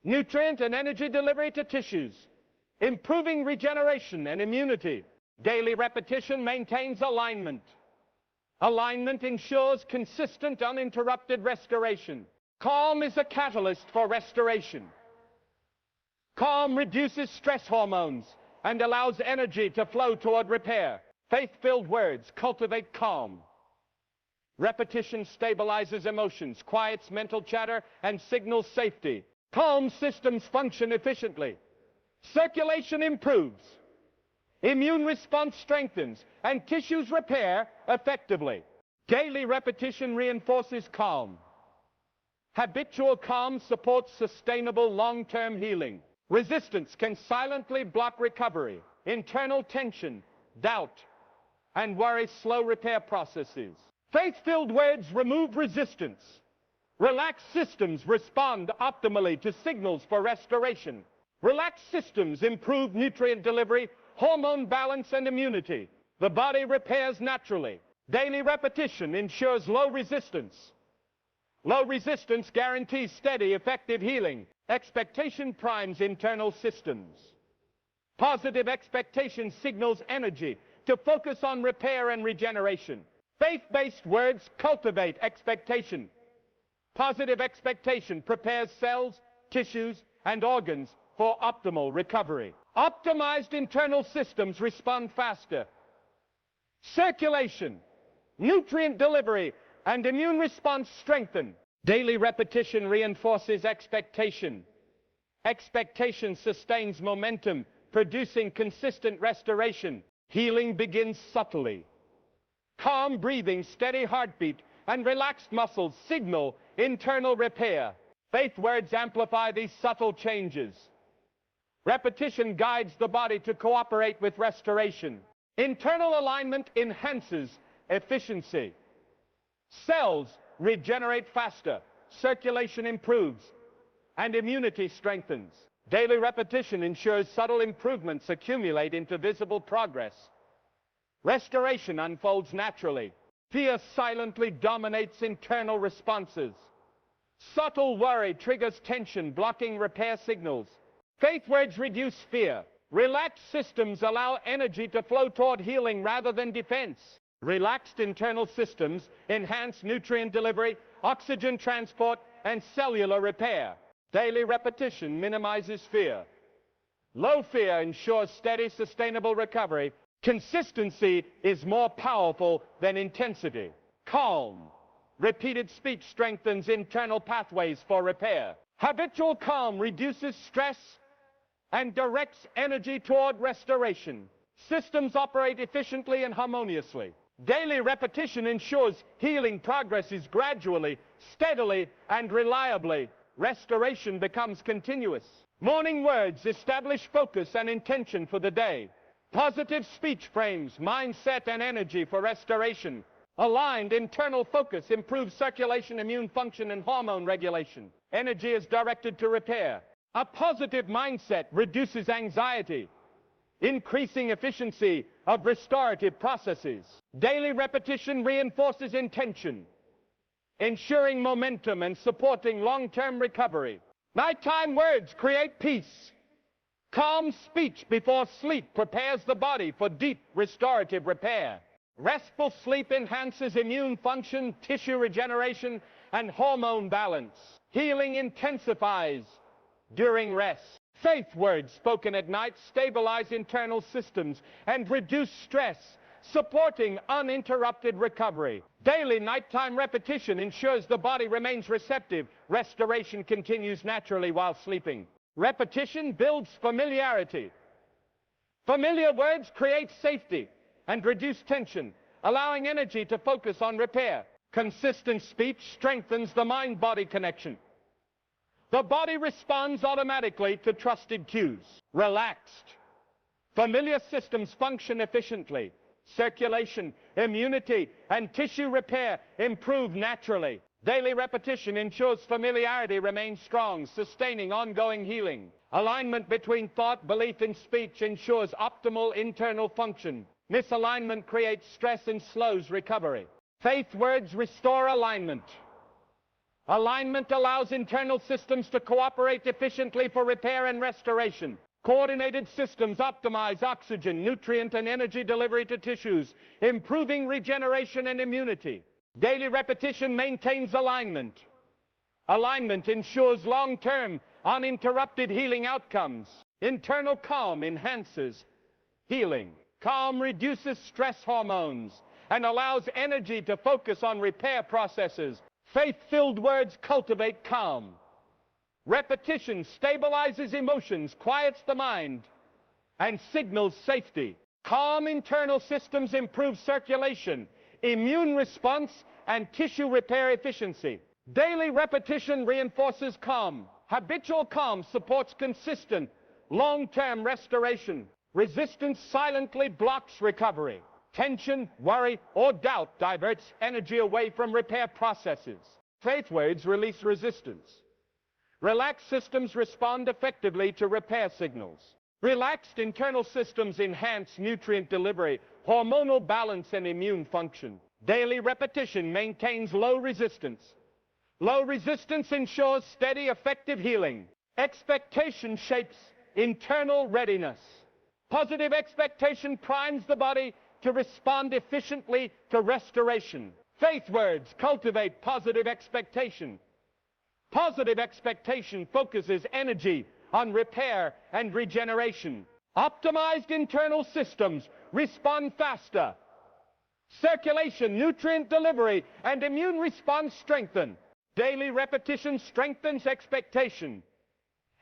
nutrient, and energy delivery to tissues, improving regeneration and immunity. Daily repetition maintains alignment. Alignment ensures consistent, uninterrupted restoration. Calm is a catalyst for restoration. Calm reduces stress hormones and allows energy to flow toward repair. Faith-filled words cultivate calm. Repetition stabilizes emotions, quiets mental chatter, and signals safety. Calm systems function efficiently. Circulation improves. Immune response strengthens, and tissues repair effectively. Daily repetition reinforces calm. Habitual calm supports sustainable long-term healing. Resistance can silently block recovery. Internal tension, doubt, and worry slow repair processes. Faith-filled words remove resistance. Relaxed systems respond optimally to signals for restoration. Relaxed systems improve nutrient delivery, hormone balance, and immunity. The body repairs naturally. Daily repetition ensures low resistance. Low resistance guarantees steady, effective healing. Expectation primes internal systems. Positive expectation signals energy to focus on repair and regeneration. Faith-based words cultivate expectation. Positive expectation prepares cells, tissues, and organs for optimal recovery. Optimized internal systems respond faster. Circulation, nutrient delivery, and immune response strengthen. Daily repetition reinforces expectation. Expectation sustains momentum, producing consistent restoration. Healing begins subtly. Calm breathing, steady heartbeat, and relaxed muscles signal internal repair. Faith words amplify these subtle changes. Repetition guides the body to cooperate with restoration. Internal alignment enhances efficiency. Cells regenerate faster, circulation improves, and immunity strengthens. Daily repetition ensures subtle improvements accumulate into visible progress. Restoration unfolds naturally. Fear silently dominates internal responses. Subtle worry triggers tension, blocking repair signals. Faith words reduce fear. Relaxed systems allow energy to flow toward healing rather than defense. Relaxed internal systems enhance nutrient delivery, oxygen transport, and cellular repair. Daily repetition minimizes fear. Low fear ensures steady, sustainable recovery. Consistency is more powerful than intensity. Calm, repeated speech strengthens internal pathways for repair. Habitual calm reduces stress and directs energy toward restoration. Systems operate efficiently and harmoniously. Daily repetition ensures healing progresses gradually, steadily, and reliably. Restoration becomes continuous. Morning words establish focus and intention for the day. Positive speech frames mindset and energy for restoration. Aligned internal focus improves circulation, immune function, and hormone regulation. Energy is directed to repair. A positive mindset reduces anxiety, increasing efficiency of restorative processes. Daily repetition reinforces intention, ensuring momentum and supporting long-term recovery. Nighttime words create peace. Calm speech before sleep prepares the body for deep restorative repair. Restful sleep enhances immune function, tissue regeneration, and hormone balance. Healing intensifies during rest. Faith words spoken at night stabilize internal systems and reduce stress, supporting uninterrupted recovery. Daily nighttime repetition ensures the body remains receptive. Restoration continues naturally while sleeping. Repetition builds familiarity. Familiar words create safety and reduce tension, allowing energy to focus on repair. Consistent speech strengthens the mind-body connection. The body responds automatically to trusted cues. Relaxed. Familiar systems function efficiently. Circulation, immunity, and tissue repair improve naturally. Daily repetition ensures familiarity remains strong, sustaining ongoing healing. Alignment between thought, belief, and speech ensures optimal internal function. Misalignment creates stress and slows recovery. Faith words restore alignment. Alignment allows internal systems to cooperate efficiently for repair and restoration. Coordinated systems optimize oxygen, nutrient, and energy delivery to tissues, improving regeneration and immunity. Daily repetition maintains alignment. Alignment ensures long-term, uninterrupted healing outcomes. Internal calm enhances healing. Calm reduces stress hormones and allows energy to focus on repair processes. Faith-filled words cultivate calm. Repetition stabilizes emotions, quiets the mind, and signals safety. Calm internal systems improve circulation, immune response, and tissue repair efficiency. Daily repetition reinforces calm. Habitual calm supports consistent, long-term restoration. Resistance silently blocks recovery. Tension, worry, or doubt diverts energy away from repair processes. Faith words release resistance. Relaxed systems respond effectively to repair signals. Relaxed internal systems enhance nutrient delivery, hormonal balance, and immune function. Daily repetition maintains low resistance. Low resistance ensures steady, effective healing. Expectation shapes internal readiness. Positive expectation primes the body to respond efficiently to restoration. Faith words cultivate positive expectation. Positive expectation focuses energy on repair and regeneration. Optimized internal systems respond faster. Circulation, nutrient delivery, and immune response strengthen. Daily repetition strengthens expectation.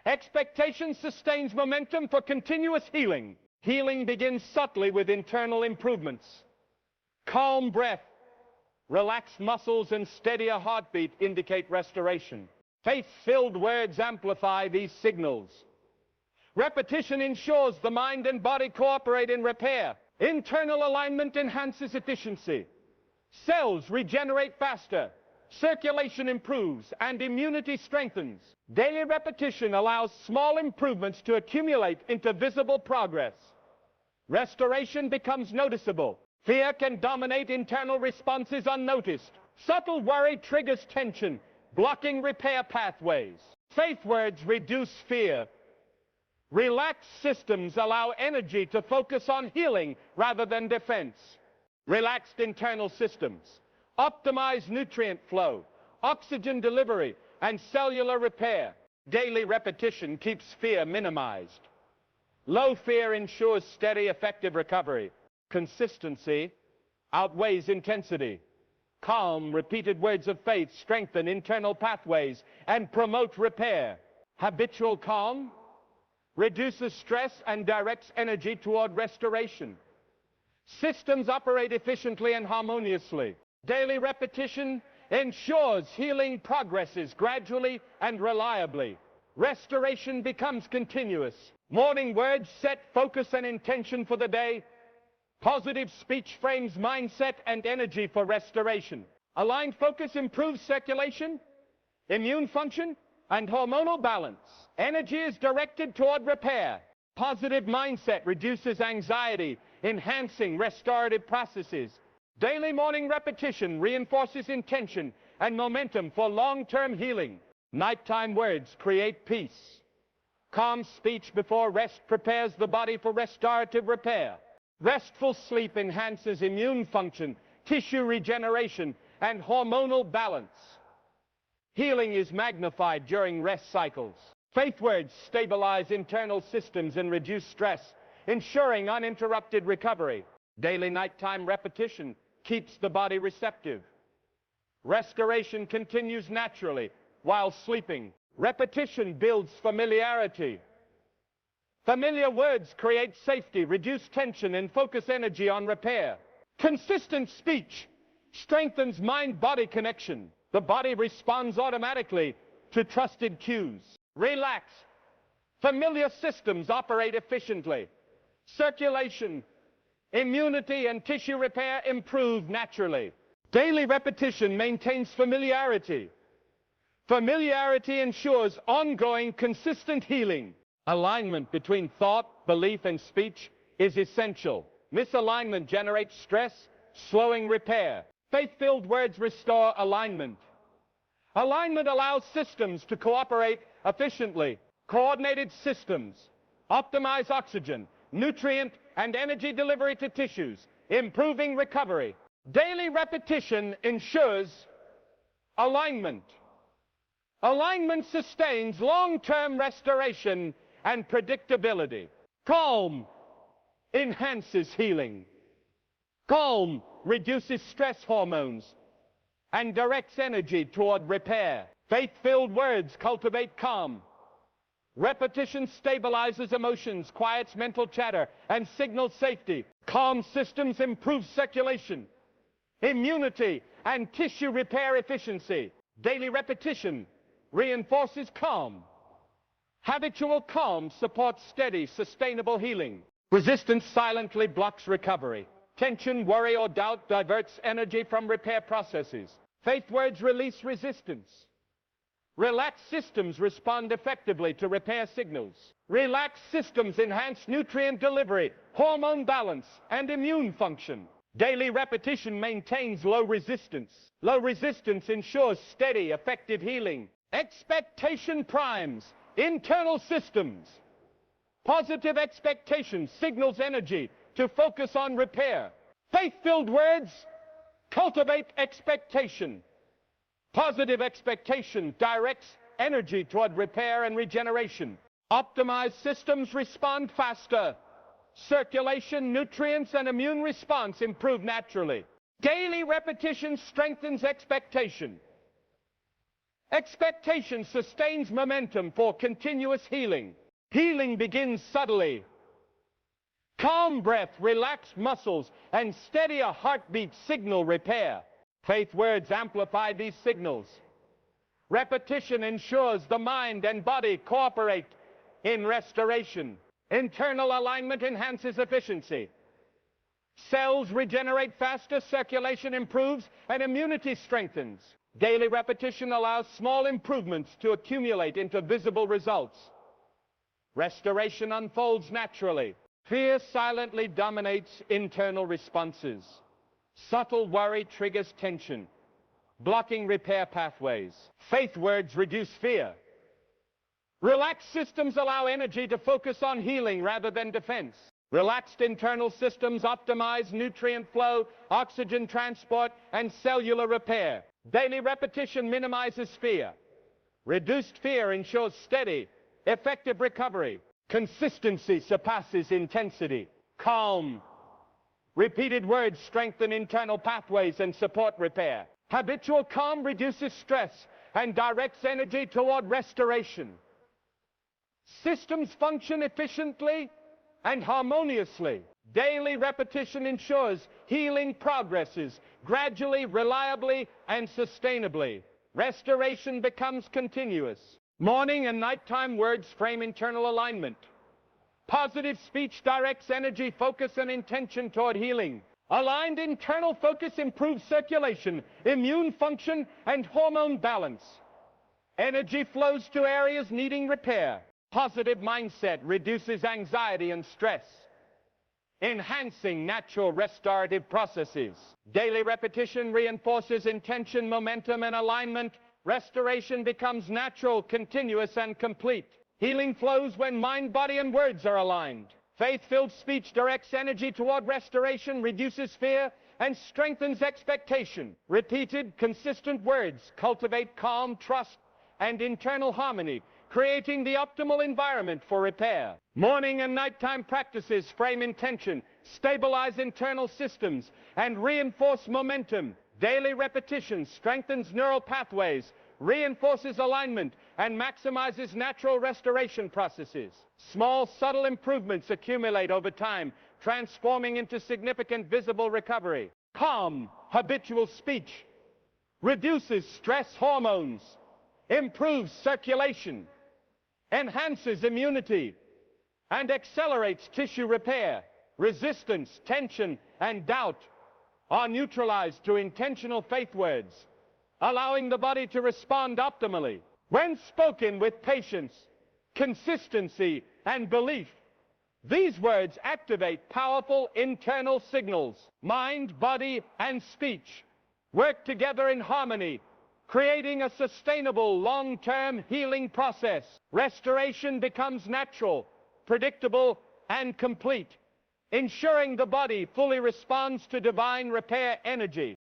Expectation sustains momentum for continuous healing. Healing begins subtly with internal improvements. Calm breath, relaxed muscles, and steadier heartbeat indicate restoration. Faith-filled words amplify these signals. Repetition ensures the mind and body cooperate in repair. Internal alignment enhances efficiency. Cells regenerate faster. Circulation improves and immunity strengthens. Daily repetition allows small improvements to accumulate into visible progress. Restoration becomes noticeable. Fear can dominate internal responses unnoticed. Subtle worry triggers tension, blocking repair pathways. Faith words reduce fear. Relaxed systems allow energy to focus on healing rather than defense. Relaxed internal systems optimize nutrient flow, oxygen delivery, and cellular repair. Daily repetition keeps fear minimized. Low fear ensures steady, effective recovery. Consistency outweighs intensity. Calm, repeated words of faith strengthen internal pathways and promote repair. Habitual calm reduces stress and directs energy toward restoration. Systems operate efficiently and harmoniously. Daily repetition ensures healing progresses gradually and reliably. Restoration becomes continuous. Morning words set focus and intention for the day. Positive speech frames mindset and energy for restoration. Aligned focus improves circulation, immune function, and hormonal balance. Energy is directed toward repair. Positive mindset reduces anxiety, enhancing restorative processes. Daily morning repetition reinforces intention and momentum for long-term healing. Nighttime words create peace. Calm speech before rest prepares the body for restorative repair. Restful sleep enhances immune function, tissue regeneration, and hormonal balance. Healing is magnified during rest cycles. Faith words stabilize internal systems and reduce stress, ensuring uninterrupted recovery. Daily nighttime repetition keeps the body receptive. Restoration continues naturally while sleeping. Repetition builds familiarity. Familiar words create safety, reduce tension, and focus energy on repair. Consistent speech strengthens mind-body connection. The body responds automatically to trusted cues. Relax. Familiar systems operate efficiently. Circulation, immunity, and tissue repair improve naturally. Daily repetition maintains familiarity. Familiarity ensures ongoing, consistent healing. Alignment between thought, belief, and speech is essential. Misalignment generates stress, slowing repair. Faith-filled words restore alignment. Alignment allows systems to cooperate efficiently. Coordinated systems optimize oxygen, nutrient, and energy delivery to tissues, improving recovery. Daily repetition ensures alignment. Alignment sustains long-term restoration and predictability. Calm enhances healing. Calm reduces stress hormones and directs energy toward repair. Faith-filled words cultivate calm. Repetition stabilizes emotions, quiets mental chatter, and signals safety. Calm systems improve circulation, immunity, and tissue repair efficiency. Daily repetition reinforces calm. Habitual calm supports steady, sustainable healing. Resistance silently blocks recovery. Tension, worry, or doubt diverts energy from repair processes. Faith words release resistance. Relaxed systems respond effectively to repair signals. Relaxed systems enhance nutrient delivery, hormone balance, and immune function. Daily repetition maintains low resistance. Low resistance ensures steady, effective healing. Expectation primes internal systems. Positive expectation signals energy to focus on repair. Faith-filled words cultivate expectation. Positive expectation directs energy toward repair and regeneration. Optimized systems respond faster. Circulation, nutrients, and immune response improve naturally. Daily repetition strengthens expectation. Expectation sustains momentum for continuous healing. Healing begins subtly. Calm breath, relaxed muscles, and steadier heartbeat signal repair. Faith words amplify these signals. Repetition ensures the mind and body cooperate in restoration. Internal alignment enhances efficiency. Cells regenerate faster, circulation improves, and immunity strengthens. Daily repetition allows small improvements to accumulate into visible results. Restoration unfolds naturally. Fear silently dominates internal responses. Subtle worry triggers tension, blocking repair pathways. Faith words reduce fear. Relaxed systems allow energy to focus on healing rather than defense. Relaxed internal systems optimize nutrient flow, oxygen transport, and cellular repair. Daily repetition minimizes fear. Reduced fear ensures steady, effective recovery. Consistency surpasses intensity. Calm. Repeated words strengthen internal pathways and support repair. Habitual calm reduces stress and directs energy toward restoration. Systems function efficiently and harmoniously. Daily repetition ensures healing progresses gradually, reliably, and sustainably. Restoration becomes continuous. Morning and nighttime words frame internal alignment. Positive speech directs energy, focus, and intention toward healing. Aligned internal focus improves circulation, immune function, and hormone balance. Energy flows to areas needing repair. Positive mindset reduces anxiety and stress, enhancing natural restorative processes. Daily repetition reinforces intention, momentum, and alignment. Restoration becomes natural, continuous, and complete. Healing flows when mind, body, and words are aligned. Faith-filled speech directs energy toward restoration, reduces fear, and strengthens expectation. Repeated, consistent words cultivate calm, trust, and internal harmony, creating the optimal environment for repair. Morning and nighttime practices frame intention, stabilize internal systems, and reinforce momentum. Daily repetition strengthens neural pathways, reinforces alignment, and maximizes natural restoration processes. Small, subtle improvements accumulate over time, transforming into significant visible recovery. Calm, habitual speech reduces stress hormones, improves circulation, enhances immunity, and accelerates tissue repair. Resistance, tension, and doubt are neutralized through intentional faith words, allowing the body to respond optimally. When spoken with patience, consistency, and belief, these words activate powerful internal signals. Mind, body, and speech work together in harmony, creating a sustainable long-term healing process. Restoration becomes natural, predictable, and complete, ensuring the body fully responds to divine repair energy.